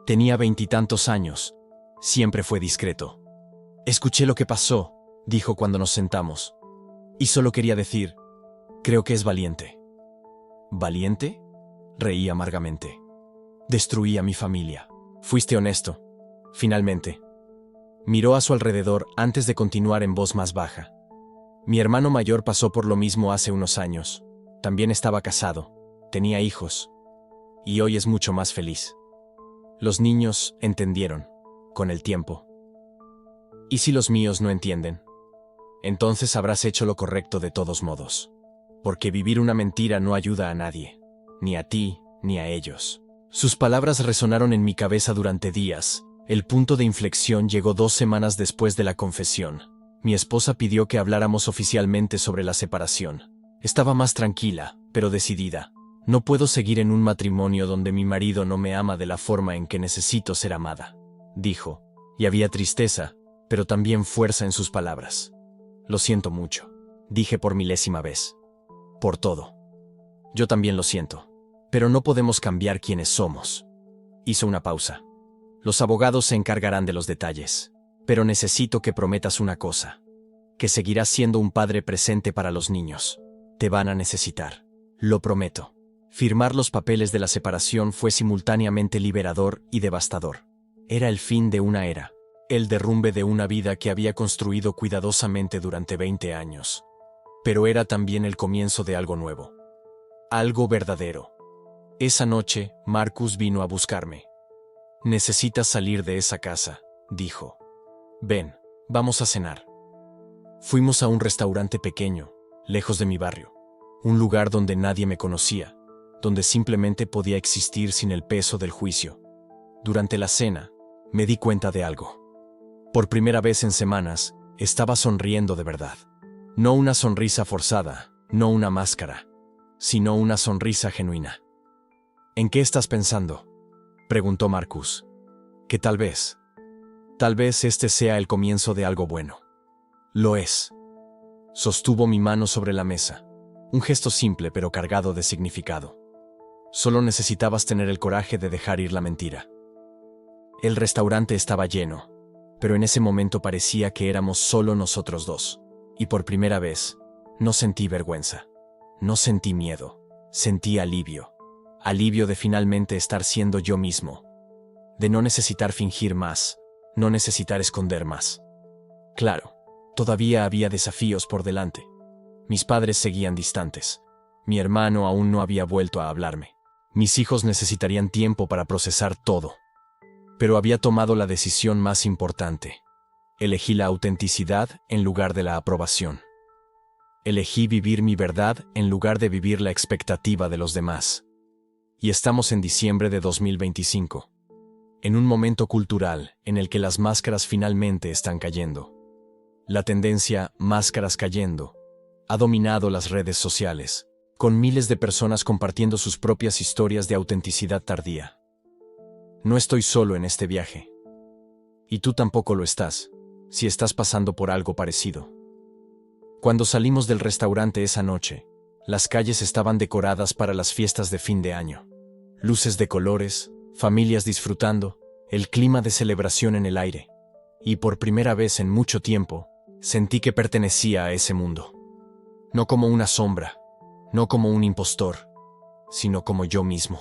Tenía 20 y tantos años. Siempre fue discreto. Escuché lo que pasó, dijo cuando nos sentamos. Y solo quería decir, creo que es valiente. ¿Valiente? Reí amargamente. Destruí a mi familia. Fuiste honesto. Finalmente. Miró a su alrededor antes de continuar en voz más baja. Mi hermano mayor pasó por lo mismo hace unos años. También estaba casado. Tenía hijos. Y hoy es mucho más feliz. Los niños entendieron, con el tiempo. ¿Y si los míos no entienden? Entonces habrás hecho lo correcto de todos modos. Porque vivir una mentira no ayuda a nadie. Ni a ti, ni a ellos. Sus palabras resonaron en mi cabeza durante días. El punto de inflexión llegó 2 semanas después de la confesión. Mi esposa pidió que habláramos oficialmente sobre la separación. Estaba más tranquila, pero decidida. No puedo seguir en un matrimonio donde mi marido no me ama de la forma en que necesito ser amada, dijo, y había tristeza, pero también fuerza en sus palabras. Lo siento mucho, dije por 1000ª vez. Por todo. Yo también lo siento, pero no podemos cambiar quienes somos. Hizo una pausa. Los abogados se encargarán de los detalles, pero necesito que prometas una cosa, que seguirás siendo un padre presente para los niños. Te van a necesitar. Lo prometo. Firmar los papeles de la separación fue simultáneamente liberador y devastador. Era el fin de una era, el derrumbe de una vida que había construido cuidadosamente durante 20 años. Pero era también el comienzo de algo nuevo. Algo verdadero. Esa noche, Marcus vino a buscarme. Necesitas salir de esa casa, dijo. Ven, vamos a cenar. Fuimos a un restaurante pequeño, lejos de mi barrio. Un lugar donde nadie me conocía, donde simplemente podía existir sin el peso del juicio. Durante la cena, me di cuenta de algo. Por primera vez en semanas, estaba sonriendo de verdad. No una sonrisa forzada, no una máscara, sino una sonrisa genuina. ¿En qué estás pensando?, preguntó Marcus. Que tal vez este sea el comienzo de algo bueno. Lo es. Sostuvo mi mano sobre la mesa. Un gesto simple pero cargado de significado. Solo necesitabas tener el coraje de dejar ir la mentira. El restaurante estaba lleno, pero en ese momento parecía que éramos solo nosotros dos. Y por primera vez, no sentí vergüenza. No sentí miedo. Sentí alivio. Alivio de finalmente estar siendo yo mismo. De no necesitar fingir más, no necesitar esconder más. Claro, todavía había desafíos por delante. Mis padres seguían distantes. Mi hermano aún no había vuelto a hablarme. Mis hijos necesitarían tiempo para procesar todo. Pero había tomado la decisión más importante. Elegí la autenticidad en lugar de la aprobación. Elegí vivir mi verdad en lugar de vivir la expectativa de los demás. Y estamos en diciembre de 2025. En un momento cultural en el que las máscaras finalmente están cayendo. La tendencia "máscaras cayendo" ha dominado las redes sociales, con miles de personas compartiendo sus propias historias de autenticidad tardía. No estoy solo en este viaje. Y tú tampoco lo estás, si estás pasando por algo parecido. Cuando salimos del restaurante esa noche, las calles estaban decoradas para las fiestas de fin de año. Luces de colores, familias disfrutando, el clima de celebración en el aire. Y por primera vez en mucho tiempo, sentí que pertenecía a ese mundo. No como una sombra, no como un impostor, sino como yo mismo.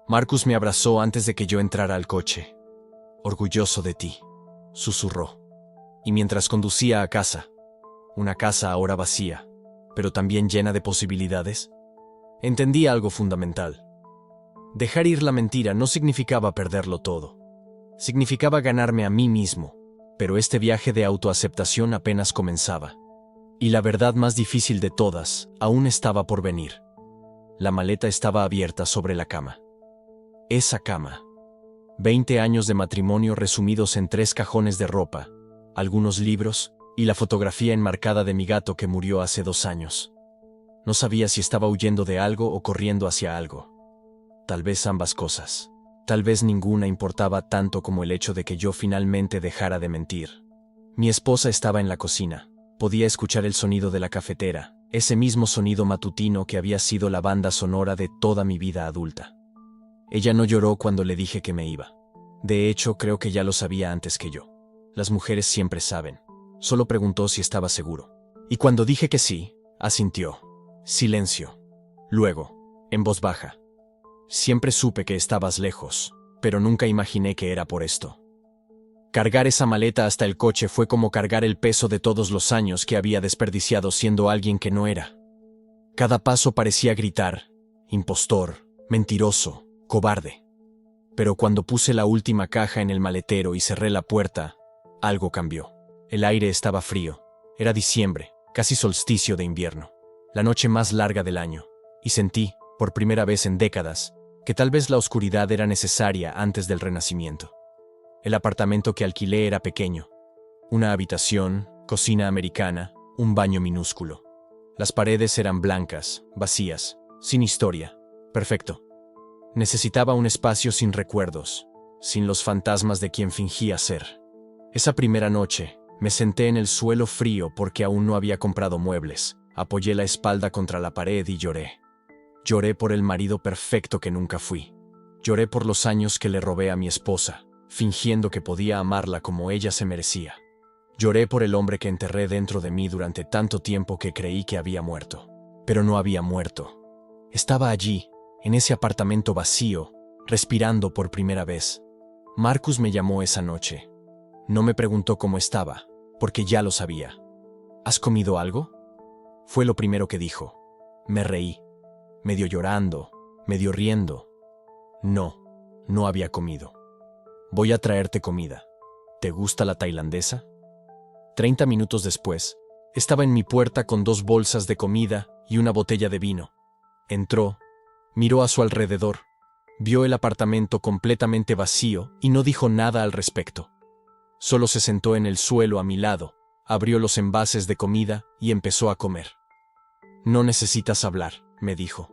Marcus me abrazó antes de que yo entrara al coche. Orgulloso de ti, susurró. Y mientras conducía a casa, una casa ahora vacía, pero también llena de posibilidades, entendí algo fundamental. Dejar ir la mentira no significaba perderlo todo. Significaba ganarme a mí mismo, pero este viaje de autoaceptación apenas comenzaba. Y la verdad más difícil de todas aún estaba por venir. La maleta estaba abierta sobre la cama. Esa cama. 20 años de matrimonio resumidos en 3 cajones de ropa, algunos libros y la fotografía enmarcada de mi gato que murió hace 2 años. No sabía si estaba huyendo de algo o corriendo hacia algo. Tal vez ambas cosas. Tal vez ninguna importaba tanto como el hecho de que yo finalmente dejara de mentir. Mi esposa estaba en la cocina. Podía escuchar el sonido de la cafetera, ese mismo sonido matutino que había sido la banda sonora de toda mi vida adulta. Ella no lloró cuando le dije que me iba. De hecho, creo que ya lo sabía antes que yo. Las mujeres siempre saben. Solo preguntó si estaba seguro. Y cuando dije que sí, asintió. Silencio. Luego, en voz baja. Siempre supe que estabas lejos, pero nunca imaginé que era por esto. Cargar esa maleta hasta el coche fue como cargar el peso de todos los años que había desperdiciado siendo alguien que no era. Cada paso parecía gritar, impostor, mentiroso, cobarde. Pero cuando puse la última caja en el maletero y cerré la puerta, algo cambió. El aire estaba frío. Era diciembre, casi solsticio de invierno, la noche más larga del año, y sentí, por primera vez en décadas, que tal vez la oscuridad era necesaria antes del renacimiento. El apartamento que alquilé era pequeño. Una habitación, cocina americana, un baño minúsculo. Las paredes eran blancas, vacías, sin historia. Perfecto. Necesitaba un espacio sin recuerdos, sin los fantasmas de quien fingía ser. Esa primera noche, me senté en el suelo frío porque aún no había comprado muebles. Apoyé la espalda contra la pared y lloré. Lloré por el marido perfecto que nunca fui. Lloré por los años que le robé a mi esposa, fingiendo que podía amarla como ella se merecía. Lloré por el hombre que enterré dentro de mí durante tanto tiempo que creí que había muerto. Pero no había muerto. Estaba allí, en ese apartamento vacío, respirando por primera vez. Marcus me llamó esa noche. No me preguntó cómo estaba, porque ya lo sabía. ¿Has comido algo? Fue lo primero que dijo. Me reí. Medio llorando, medio riendo. No había comido. Voy a traerte comida. ¿Te gusta la tailandesa? 30 minutos después, estaba en mi puerta con 2 bolsas de comida y una botella de vino. Entró, miró a su alrededor, vio el apartamento completamente vacío y no dijo nada al respecto. Solo se sentó en el suelo a mi lado, abrió los envases de comida y empezó a comer. No necesitas hablar, me dijo.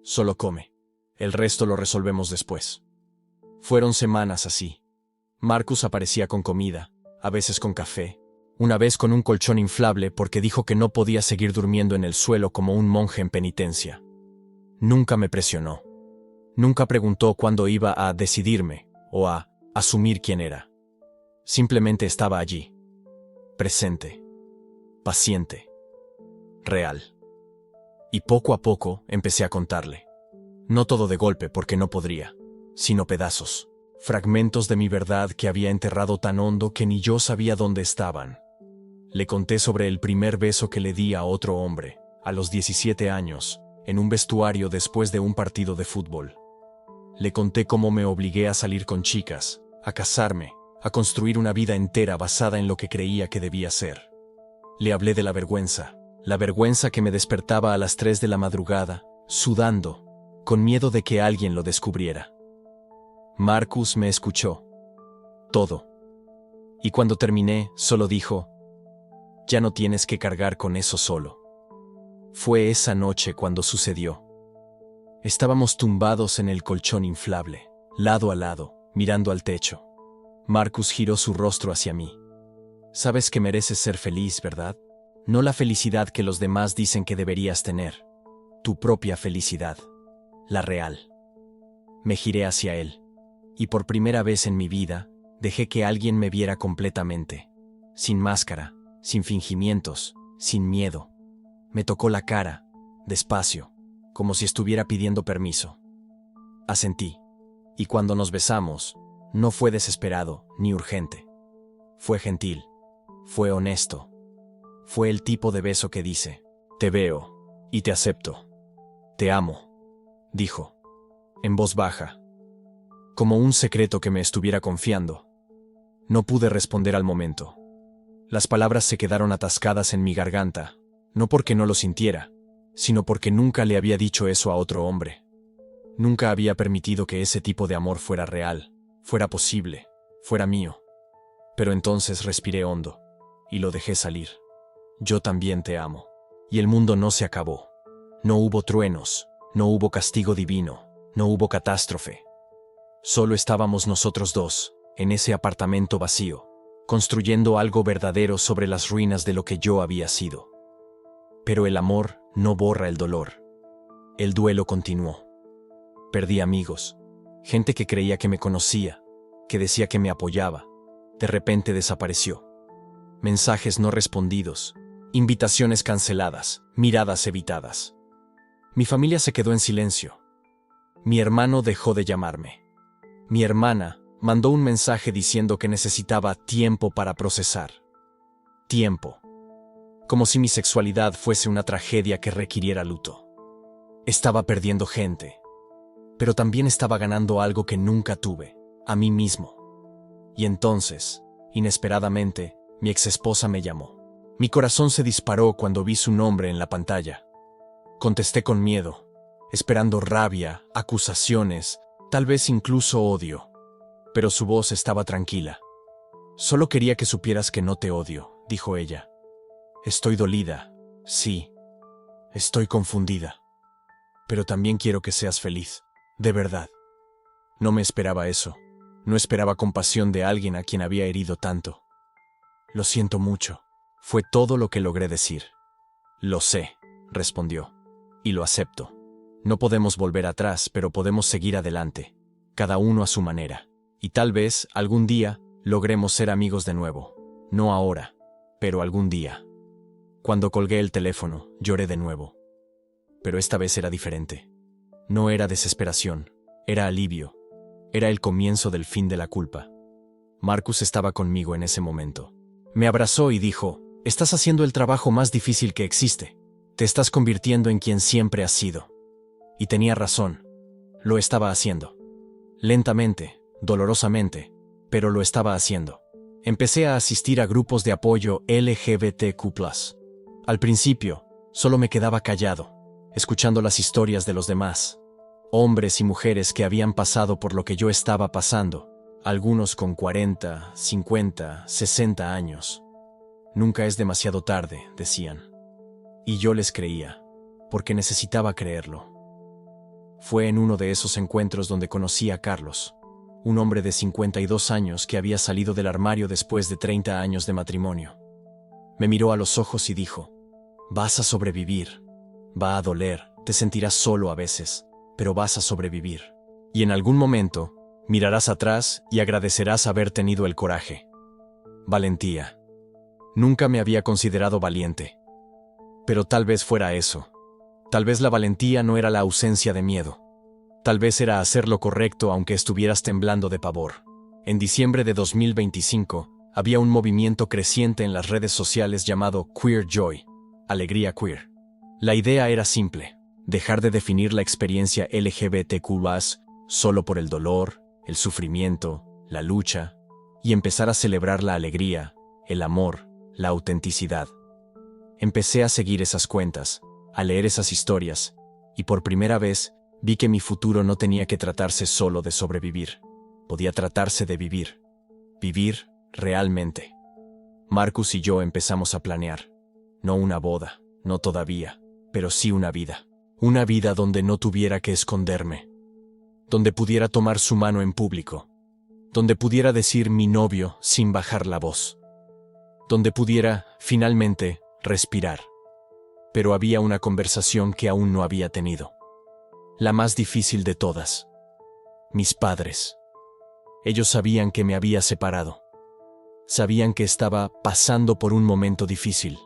Solo come. El resto lo resolvemos después. Fueron semanas así. Marcus aparecía con comida, a veces con café, una vez con un colchón inflable porque dijo que no podía seguir durmiendo en el suelo como un monje en penitencia. Nunca me presionó. Nunca preguntó cuándo iba a decidirme o a asumir quién era. Simplemente estaba allí. Presente. Paciente. Real. Y poco a poco empecé a contarle. No todo de golpe porque no podría, sino pedazos, fragmentos de mi verdad que había enterrado tan hondo que ni yo sabía dónde estaban. Le conté sobre el primer beso que le di a otro hombre, a los 17 años, en un vestuario después de un partido de fútbol. Le conté cómo me obligué a salir con chicas, a casarme, a construir una vida entera basada en lo que creía que debía ser. Le hablé de la vergüenza que me despertaba a las 3 de la madrugada, sudando, con miedo de que alguien lo descubriera. Marcus me escuchó. Todo. Y cuando terminé, solo dijo, ya no tienes que cargar con eso solo. Fue esa noche cuando sucedió. Estábamos tumbados en el colchón inflable, lado a lado, mirando al techo. Marcus giró su rostro hacia mí. Sabes que mereces ser feliz, ¿verdad? No la felicidad que los demás dicen que deberías tener. Tu propia felicidad. La real. Me giré hacia él. Y por primera vez en mi vida, dejé que alguien me viera completamente. Sin máscara, sin fingimientos, sin miedo. Me tocó la cara, despacio, como si estuviera pidiendo permiso. Asentí, y cuando nos besamos, no fue desesperado ni urgente. Fue gentil, fue honesto. Fue el tipo de beso que dice, te veo y te acepto. Te amo, dijo, en voz baja, como un secreto que me estuviera confiando. No pude responder al momento. Las palabras se quedaron atascadas en mi garganta, no porque no lo sintiera, sino porque nunca le había dicho eso a otro hombre. Nunca había permitido que ese tipo de amor fuera real, fuera posible, fuera mío. Pero entonces respiré hondo, y lo dejé salir. Yo también te amo. Y el mundo no se acabó. No hubo truenos, no hubo castigo divino, no hubo catástrofe. Solo estábamos nosotros dos, en ese apartamento vacío, construyendo algo verdadero sobre las ruinas de lo que yo había sido. Pero el amor no borra el dolor. El duelo continuó. Perdí amigos, gente que creía que me conocía, que decía que me apoyaba. De repente desapareció. Mensajes no respondidos, invitaciones canceladas, miradas evitadas. Mi familia se quedó en silencio. Mi hermano dejó de llamarme. Mi hermana mandó un mensaje diciendo que necesitaba tiempo para procesar. Tiempo. Como si mi sexualidad fuese una tragedia que requiriera luto. Estaba perdiendo gente, pero también estaba ganando algo que nunca tuve, a mí mismo. Y entonces, inesperadamente, mi exesposa me llamó. Mi corazón se disparó cuando vi su nombre en la pantalla. Contesté con miedo, esperando rabia, acusaciones, tal vez incluso odio. Pero su voz estaba tranquila. Solo quería que supieras que no te odio, dijo ella. Estoy dolida, sí. Estoy confundida. Pero también quiero que seas feliz, de verdad. No me esperaba eso. No esperaba compasión de alguien a quien había herido tanto. Lo siento mucho. Fue todo lo que logré decir. Lo sé, respondió. Y lo acepto. No podemos volver atrás, pero podemos seguir adelante, cada uno a su manera. Y tal vez, algún día, logremos ser amigos de nuevo. No ahora, pero algún día. Cuando colgué el teléfono, lloré de nuevo. Pero esta vez era diferente. No era desesperación, era alivio. Era el comienzo del fin de la culpa. Marcus estaba conmigo en ese momento. Me abrazó y dijo, estás haciendo el trabajo más difícil que existe. Te estás convirtiendo en quien siempre has sido. Y tenía razón. Lo estaba haciendo. Lentamente, dolorosamente, pero lo estaba haciendo. Empecé a asistir a grupos de apoyo LGBTQ+. Al principio, solo me quedaba callado, escuchando las historias de los demás. Hombres y mujeres que habían pasado por lo que yo estaba pasando, algunos con 40, 50, 60 años. Nunca es demasiado tarde, decían. Y yo les creía, porque necesitaba creerlo. Fue en uno de esos encuentros donde conocí a Carlos, un hombre de 52 años que había salido del armario después de 30 años de matrimonio. Me miró a los ojos y dijo, vas a sobrevivir. Va a doler, te sentirás solo a veces, pero vas a sobrevivir. Y en algún momento, mirarás atrás y agradecerás haber tenido el coraje. Valentía. Nunca me había considerado valiente. Pero tal vez fuera eso. Tal vez la valentía no era la ausencia de miedo. Tal vez era hacer lo correcto aunque estuvieras temblando de pavor. En diciembre de 2025, había un movimiento creciente en las redes sociales llamado Queer Joy, alegría queer. La idea era simple, dejar de definir la experiencia LGBTQ+ solo por el dolor, el sufrimiento, la lucha, y empezar a celebrar la alegría, el amor, la autenticidad. Empecé a seguir esas cuentas, a leer esas historias, y por primera vez vi que mi futuro no tenía que tratarse solo de sobrevivir. Podía tratarse de vivir. Vivir realmente. Marcus y yo empezamos a planear. No una boda, no todavía, pero sí una vida. Una vida donde no tuviera que esconderme. Donde pudiera tomar su mano en público. Donde pudiera decir mi novio sin bajar la voz. Donde pudiera, finalmente, respirar. Pero había una conversación que aún no había tenido. La más difícil de todas. Mis padres. Ellos sabían que me había separado. Sabían que estaba pasando por un momento difícil.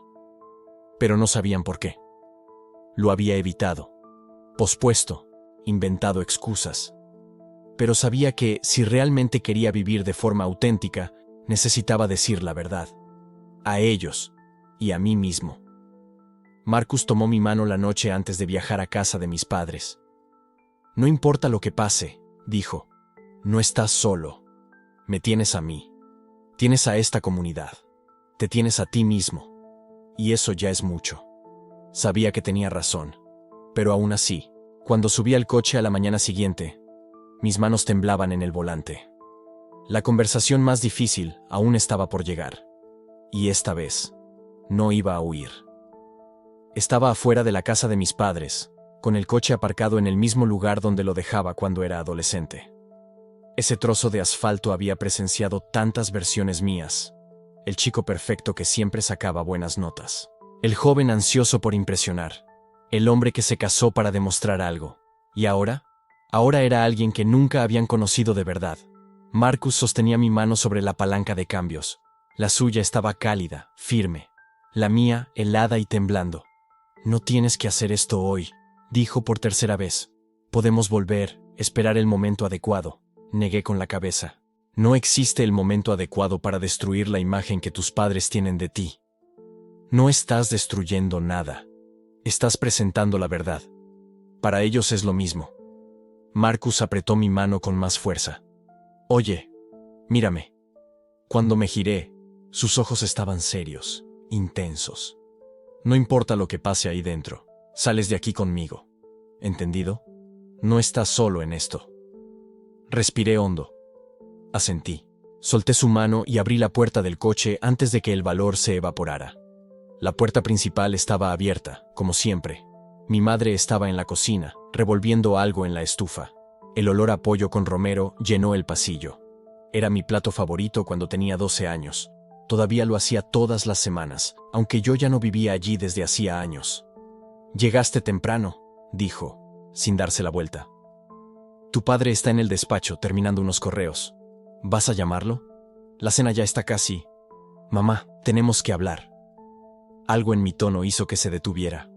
Pero no sabían por qué. Lo había evitado. pospuesto, inventado excusas. Pero sabía que, si realmente quería vivir de forma auténtica, necesitaba decir la verdad. A ellos y a mí mismo. Marcus tomó mi mano la noche antes de viajar a casa de mis padres. No importa lo que pase, dijo. No estás solo. Me tienes a mí. Tienes a esta comunidad. Te tienes a ti mismo. Y eso ya es mucho. Sabía que tenía razón. Pero aún así, cuando subí al coche a la mañana siguiente, mis manos temblaban en el volante. La conversación más difícil aún estaba por llegar. Y esta vez, no iba a huir. Estaba afuera de la casa de mis padres, con el coche aparcado en el mismo lugar donde lo dejaba cuando era adolescente. Ese trozo de asfalto había presenciado tantas versiones mías. El chico perfecto que siempre sacaba buenas notas. El joven ansioso por impresionar. El hombre que se casó para demostrar algo. ¿Y ahora? Ahora era alguien que nunca habían conocido de verdad. Marcus sostenía mi mano sobre la palanca de cambios. La suya estaba cálida, firme. La mía, helada y temblando. No tienes que hacer esto hoy, dijo por tercera vez. Podemos volver, esperar el momento adecuado. Negué con la cabeza. No existe el momento adecuado para destruir la imagen que tus padres tienen de ti. No estás destruyendo nada. Estás presentando la verdad. Para ellos es lo mismo. Marcus apretó mi mano con más fuerza. Oye, mírame. Cuando me giré, sus ojos estaban serios, intensos. No importa lo que pase ahí dentro, sales de aquí conmigo. ¿Entendido? No estás solo en esto. Respiré hondo. Asentí. Solté su mano y abrí la puerta del coche antes de que el valor se evaporara. La puerta principal estaba abierta, como siempre. Mi madre estaba en la cocina, revolviendo algo en la estufa. El olor a pollo con romero llenó el pasillo. Era mi plato favorito cuando tenía 12 años. Todavía lo hacía todas las semanas, aunque yo ya no vivía allí desde hacía años. Llegaste temprano, dijo, sin darse la vuelta. Tu padre está en el despacho terminando unos correos. ¿Vas a llamarlo? La cena ya está casi. Mamá, tenemos que hablar. Algo en mi tono hizo que se detuviera.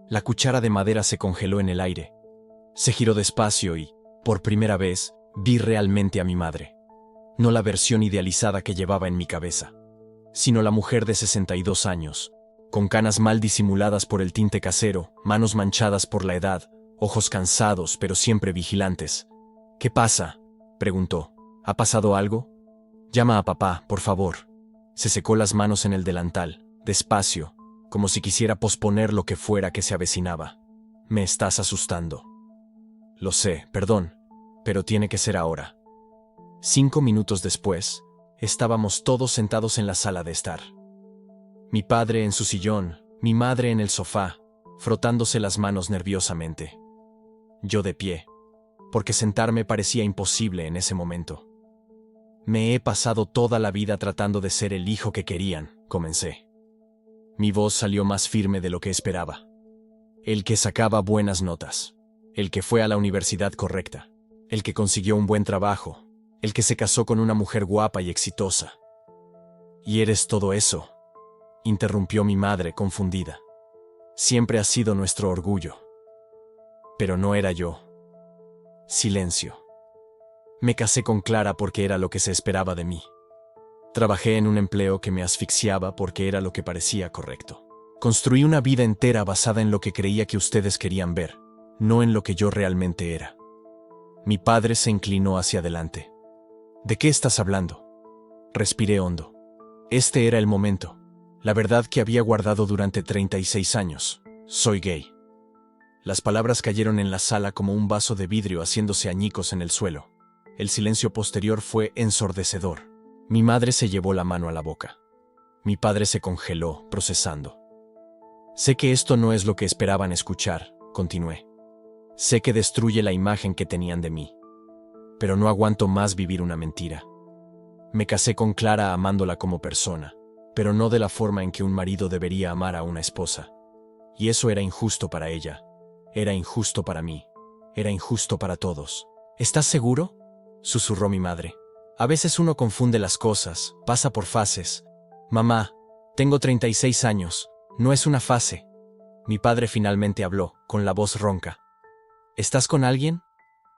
La cuchara de madera se congeló en el aire. Se giró despacio y, por primera vez, vi realmente a mi madre. No la versión idealizada que llevaba en mi cabeza, sino la mujer de 62 años, con canas mal disimuladas por el tinte casero, manos manchadas por la edad, ojos cansados pero siempre vigilantes. ¿Qué pasa?, preguntó. ¿Ha pasado algo? Llama a papá, por favor. Se secó las manos en el delantal, despacio, como si quisiera posponer lo que fuera que se avecinaba. Me estás asustando. Lo sé, perdón, pero tiene que ser ahora. 5 minutos después, estábamos todos sentados en la sala de estar. Mi padre en su sillón, mi madre en el sofá, frotándose las manos nerviosamente. Yo de pie, porque sentarme parecía imposible en ese momento. Me he pasado toda la vida tratando de ser el hijo que querían, comencé. Mi voz salió más firme de lo que esperaba. El que sacaba buenas notas, el que fue a la universidad correcta, el que consiguió un buen trabajo, el que se casó con una mujer guapa y exitosa. ¿Y eres todo eso?, interrumpió mi madre confundida. Siempre has sido nuestro orgullo. Pero no era yo. Silencio. Me casé con Clara porque era lo que se esperaba de mí. Trabajé en un empleo que me asfixiaba porque era lo que parecía correcto. Construí una vida entera basada en lo que creía que ustedes querían ver, no en lo que yo realmente era. Mi padre se inclinó hacia adelante. ¿De qué estás hablando? Respiré hondo. Este era el momento. La verdad que había guardado durante 36 años. Soy gay. Las palabras cayeron en la sala como un vaso de vidrio haciéndose añicos en el suelo. El silencio posterior fue ensordecedor. Mi madre se llevó la mano a la boca. Mi padre se congeló, procesando. Sé que esto no es lo que esperaban escuchar, continué. Sé que destruye la imagen que tenían de mí. Pero no aguanto más vivir una mentira. Me casé con Clara amándola como persona, pero no de la forma en que un marido debería amar a una esposa. Y eso era injusto para ella. Era injusto para mí. Era injusto para todos. ¿Estás seguro?, susurró mi madre. A veces uno confunde las cosas, pasa por fases. Mamá, tengo 36 años, no es una fase. Mi padre finalmente habló, con la voz ronca. ¿Estás con alguien?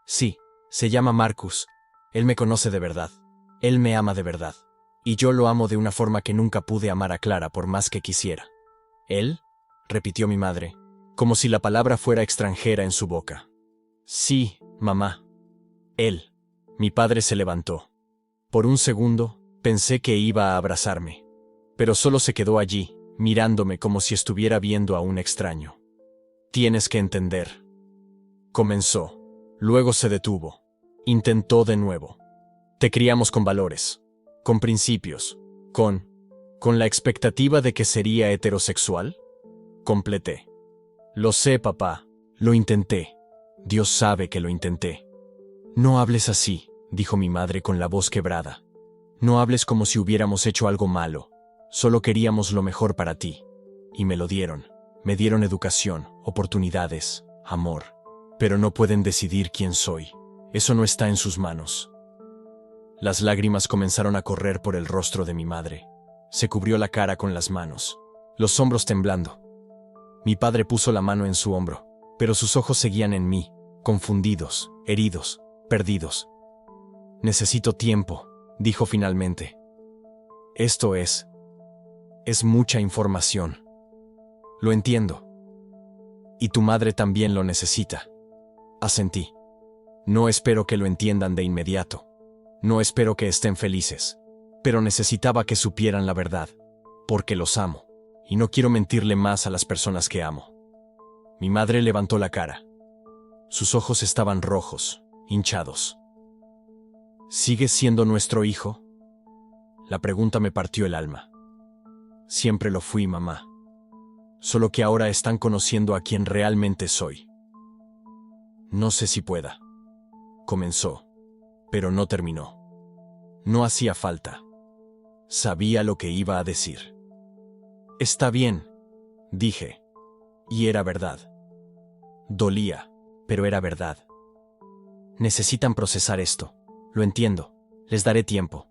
Sí, se llama Marcus. Él me conoce de verdad. Él me ama de verdad. Y yo lo amo de una forma que nunca pude amar a Clara por más que quisiera. ¿Él? Repitió mi madre, como si la palabra fuera extranjera en su boca. Sí, mamá. Él. Mi padre se levantó. Por un segundo, pensé que iba a abrazarme. Pero solo se quedó allí, mirándome como si estuviera viendo a un extraño. Tienes que entender. Comenzó. Luego se detuvo. Intentó de nuevo. Te criamos con valores, con principios, con la expectativa de que sería heterosexual. Completé. Lo sé, papá. Lo intenté. Dios sabe que lo intenté. No hables así, dijo mi madre con la voz quebrada. No hables como si hubiéramos hecho algo malo. Solo queríamos lo mejor para ti. Y me lo dieron. Me dieron educación, oportunidades, amor. Pero no pueden decidir quién soy. Eso no está en sus manos. Las lágrimas comenzaron a correr por el rostro de mi madre. Se cubrió la cara con las manos, los hombros temblando. Mi padre puso la mano en su hombro, pero sus ojos seguían en mí, confundidos, heridos, perdidos. Necesito tiempo, dijo finalmente. Esto es mucha información. Lo entiendo. Y tu madre también lo necesita. Asentí. No espero que lo entiendan de inmediato. No espero que estén felices. Pero necesitaba que supieran la verdad, porque los amo, y no quiero mentirle más a las personas que amo. Mi madre levantó la cara. Sus ojos estaban rojos, hinchados. ¿Sigues siendo nuestro hijo? La pregunta me partió el alma. Siempre lo fui, mamá. Solo que ahora están conociendo a quien realmente soy. No sé si pueda. Comenzó, pero no terminó. No hacía falta. Sabía lo que iba a decir. Está bien, dije. Y era verdad. Dolía, pero era verdad. Necesitan procesar esto. Lo entiendo. Les daré tiempo.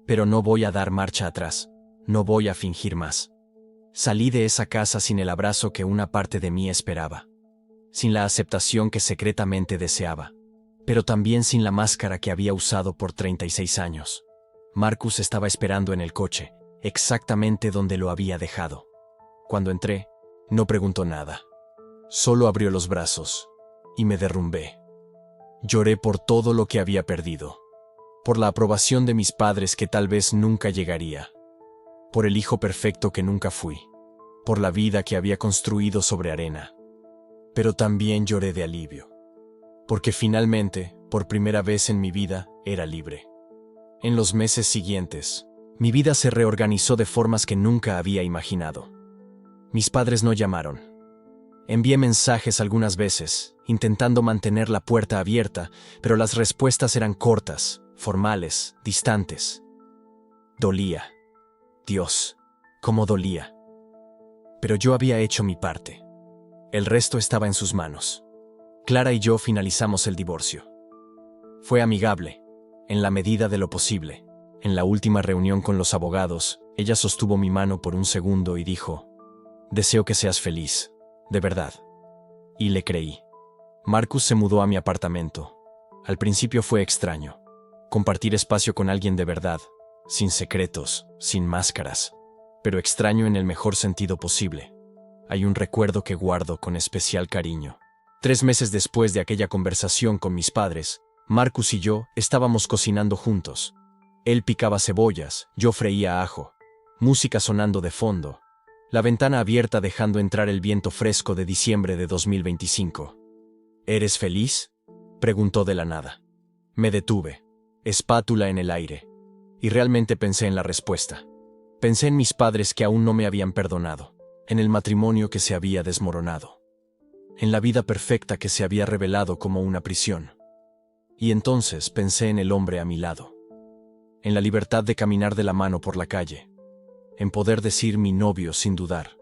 Pero no voy a dar marcha atrás. No voy a fingir más. Salí de esa casa sin el abrazo que una parte de mí esperaba. Sin la aceptación que secretamente deseaba. Pero también sin la máscara que había usado por 36 años. Marcus estaba esperando en el coche, exactamente donde lo había dejado. Cuando entré, no preguntó nada. Solo abrió los brazos, y me derrumbé. Lloré por todo lo que había perdido. Por la aprobación de mis padres que tal vez nunca llegaría. Por el hijo perfecto que nunca fui. Por la vida que había construido sobre arena. Pero también lloré de alivio. Porque finalmente, por primera vez en mi vida, era libre. En los meses siguientes, mi vida se reorganizó de formas que nunca había imaginado. Mis padres no llamaron. Envié mensajes algunas veces, intentando mantener la puerta abierta, pero las respuestas eran cortas, formales, distantes. Dolía. Dios, cómo dolía. Pero yo había hecho mi parte. El resto estaba en sus manos. Clara y yo finalizamos el divorcio. Fue amigable. En la medida de lo posible. En la última reunión con los abogados, ella sostuvo mi mano por un segundo y dijo: «Deseo que seas feliz, de verdad». Y le creí. Marcus se mudó a mi apartamento. Al principio fue extraño. Compartir espacio con alguien de verdad, sin secretos, sin máscaras, pero extraño en el mejor sentido posible. Hay un recuerdo que guardo con especial cariño. 3 meses después de aquella conversación con mis padres, Marcus y yo estábamos cocinando juntos. Él picaba cebollas, yo freía ajo. Música sonando de fondo. La ventana abierta dejando entrar el viento fresco de diciembre de 2025. ¿Eres feliz?, preguntó de la nada. Me detuve, espátula en el aire. Y realmente pensé en la respuesta. Pensé en mis padres que aún no me habían perdonado. En el matrimonio que se había desmoronado. En la vida perfecta que se había revelado como una prisión. Y entonces pensé en el hombre a mi lado. En la libertad de caminar de la mano por la calle. En poder decir mi novio sin dudar.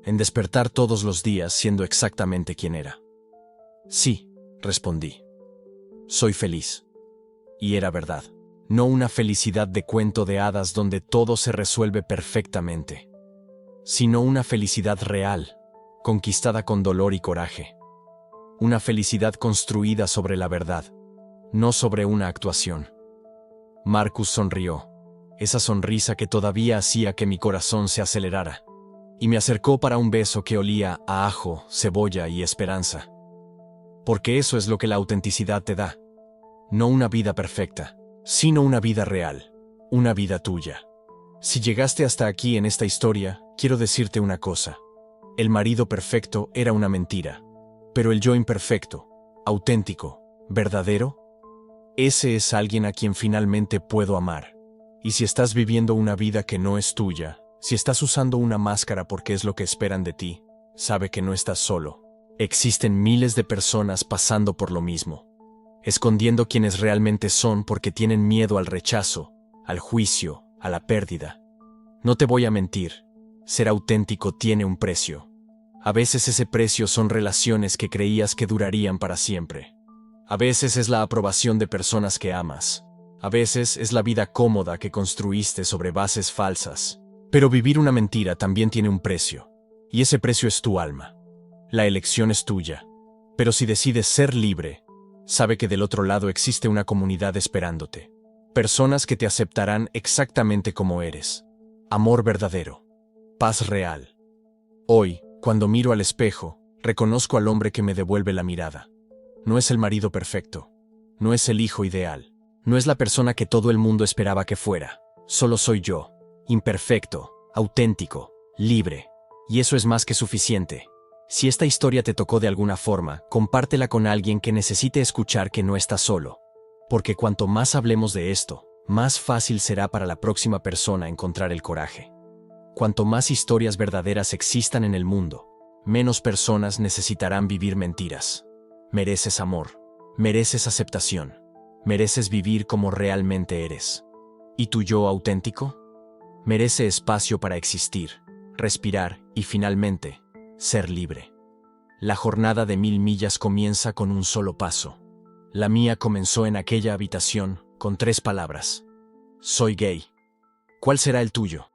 En despertar todos los días siendo exactamente quien era. Sí, respondí. Soy feliz. Y era verdad. No una felicidad de cuento de hadas donde todo se resuelve perfectamente. Sino una felicidad real, conquistada con dolor y coraje. una felicidad construida sobre la verdad, no sobre una actuación. Marcus sonrió, esa sonrisa que todavía hacía que mi corazón se acelerara, y me acercó para un beso que olía a ajo, cebolla y esperanza. Porque eso es lo que la autenticidad te da. No una vida perfecta, sino una vida real, una vida tuya. Si llegaste hasta aquí en esta historia, quiero decirte una cosa. El marido perfecto era una mentira, pero el yo imperfecto, auténtico, verdadero, ese es alguien a quien finalmente puedo amar. Y si estás viviendo una vida que no es tuya, si estás usando una máscara porque es lo que esperan de ti, sabe que no estás solo. Existen miles de personas pasando por lo mismo, escondiendo quienes realmente son porque tienen miedo al rechazo, al juicio, a la pérdida. No te voy a mentir, ser auténtico tiene un precio. A veces ese precio son relaciones que creías que durarían para siempre. A veces es la aprobación de personas que amas. A veces es la vida cómoda que construiste sobre bases falsas. Pero vivir una mentira también tiene un precio, y ese precio es tu alma. La elección es tuya, pero si decides ser libre, sabe que del otro lado existe una comunidad esperándote. Personas que te aceptarán exactamente como eres. Amor verdadero. Paz real. Hoy, cuando miro al espejo, reconozco al hombre que me devuelve la mirada. No es el marido perfecto. No es el hijo ideal. No es la persona que todo el mundo esperaba que fuera. Solo soy yo. Imperfecto, auténtico, libre. Y eso es más que suficiente. Si esta historia te tocó de alguna forma, compártela con alguien que necesite escuchar que no está solo. Porque cuanto más hablemos de esto, más fácil será para la próxima persona encontrar el coraje. Cuanto más historias verdaderas existan en el mundo, menos personas necesitarán vivir mentiras. Mereces amor, mereces aceptación, mereces vivir como realmente eres. ¿Y tu yo auténtico? Merece espacio para existir, respirar y finalmente, ser libre. La jornada de 1000 millas comienza con un solo paso. La mía comenzó en aquella habitación con 3 palabras. Soy gay. ¿Cuál será el tuyo?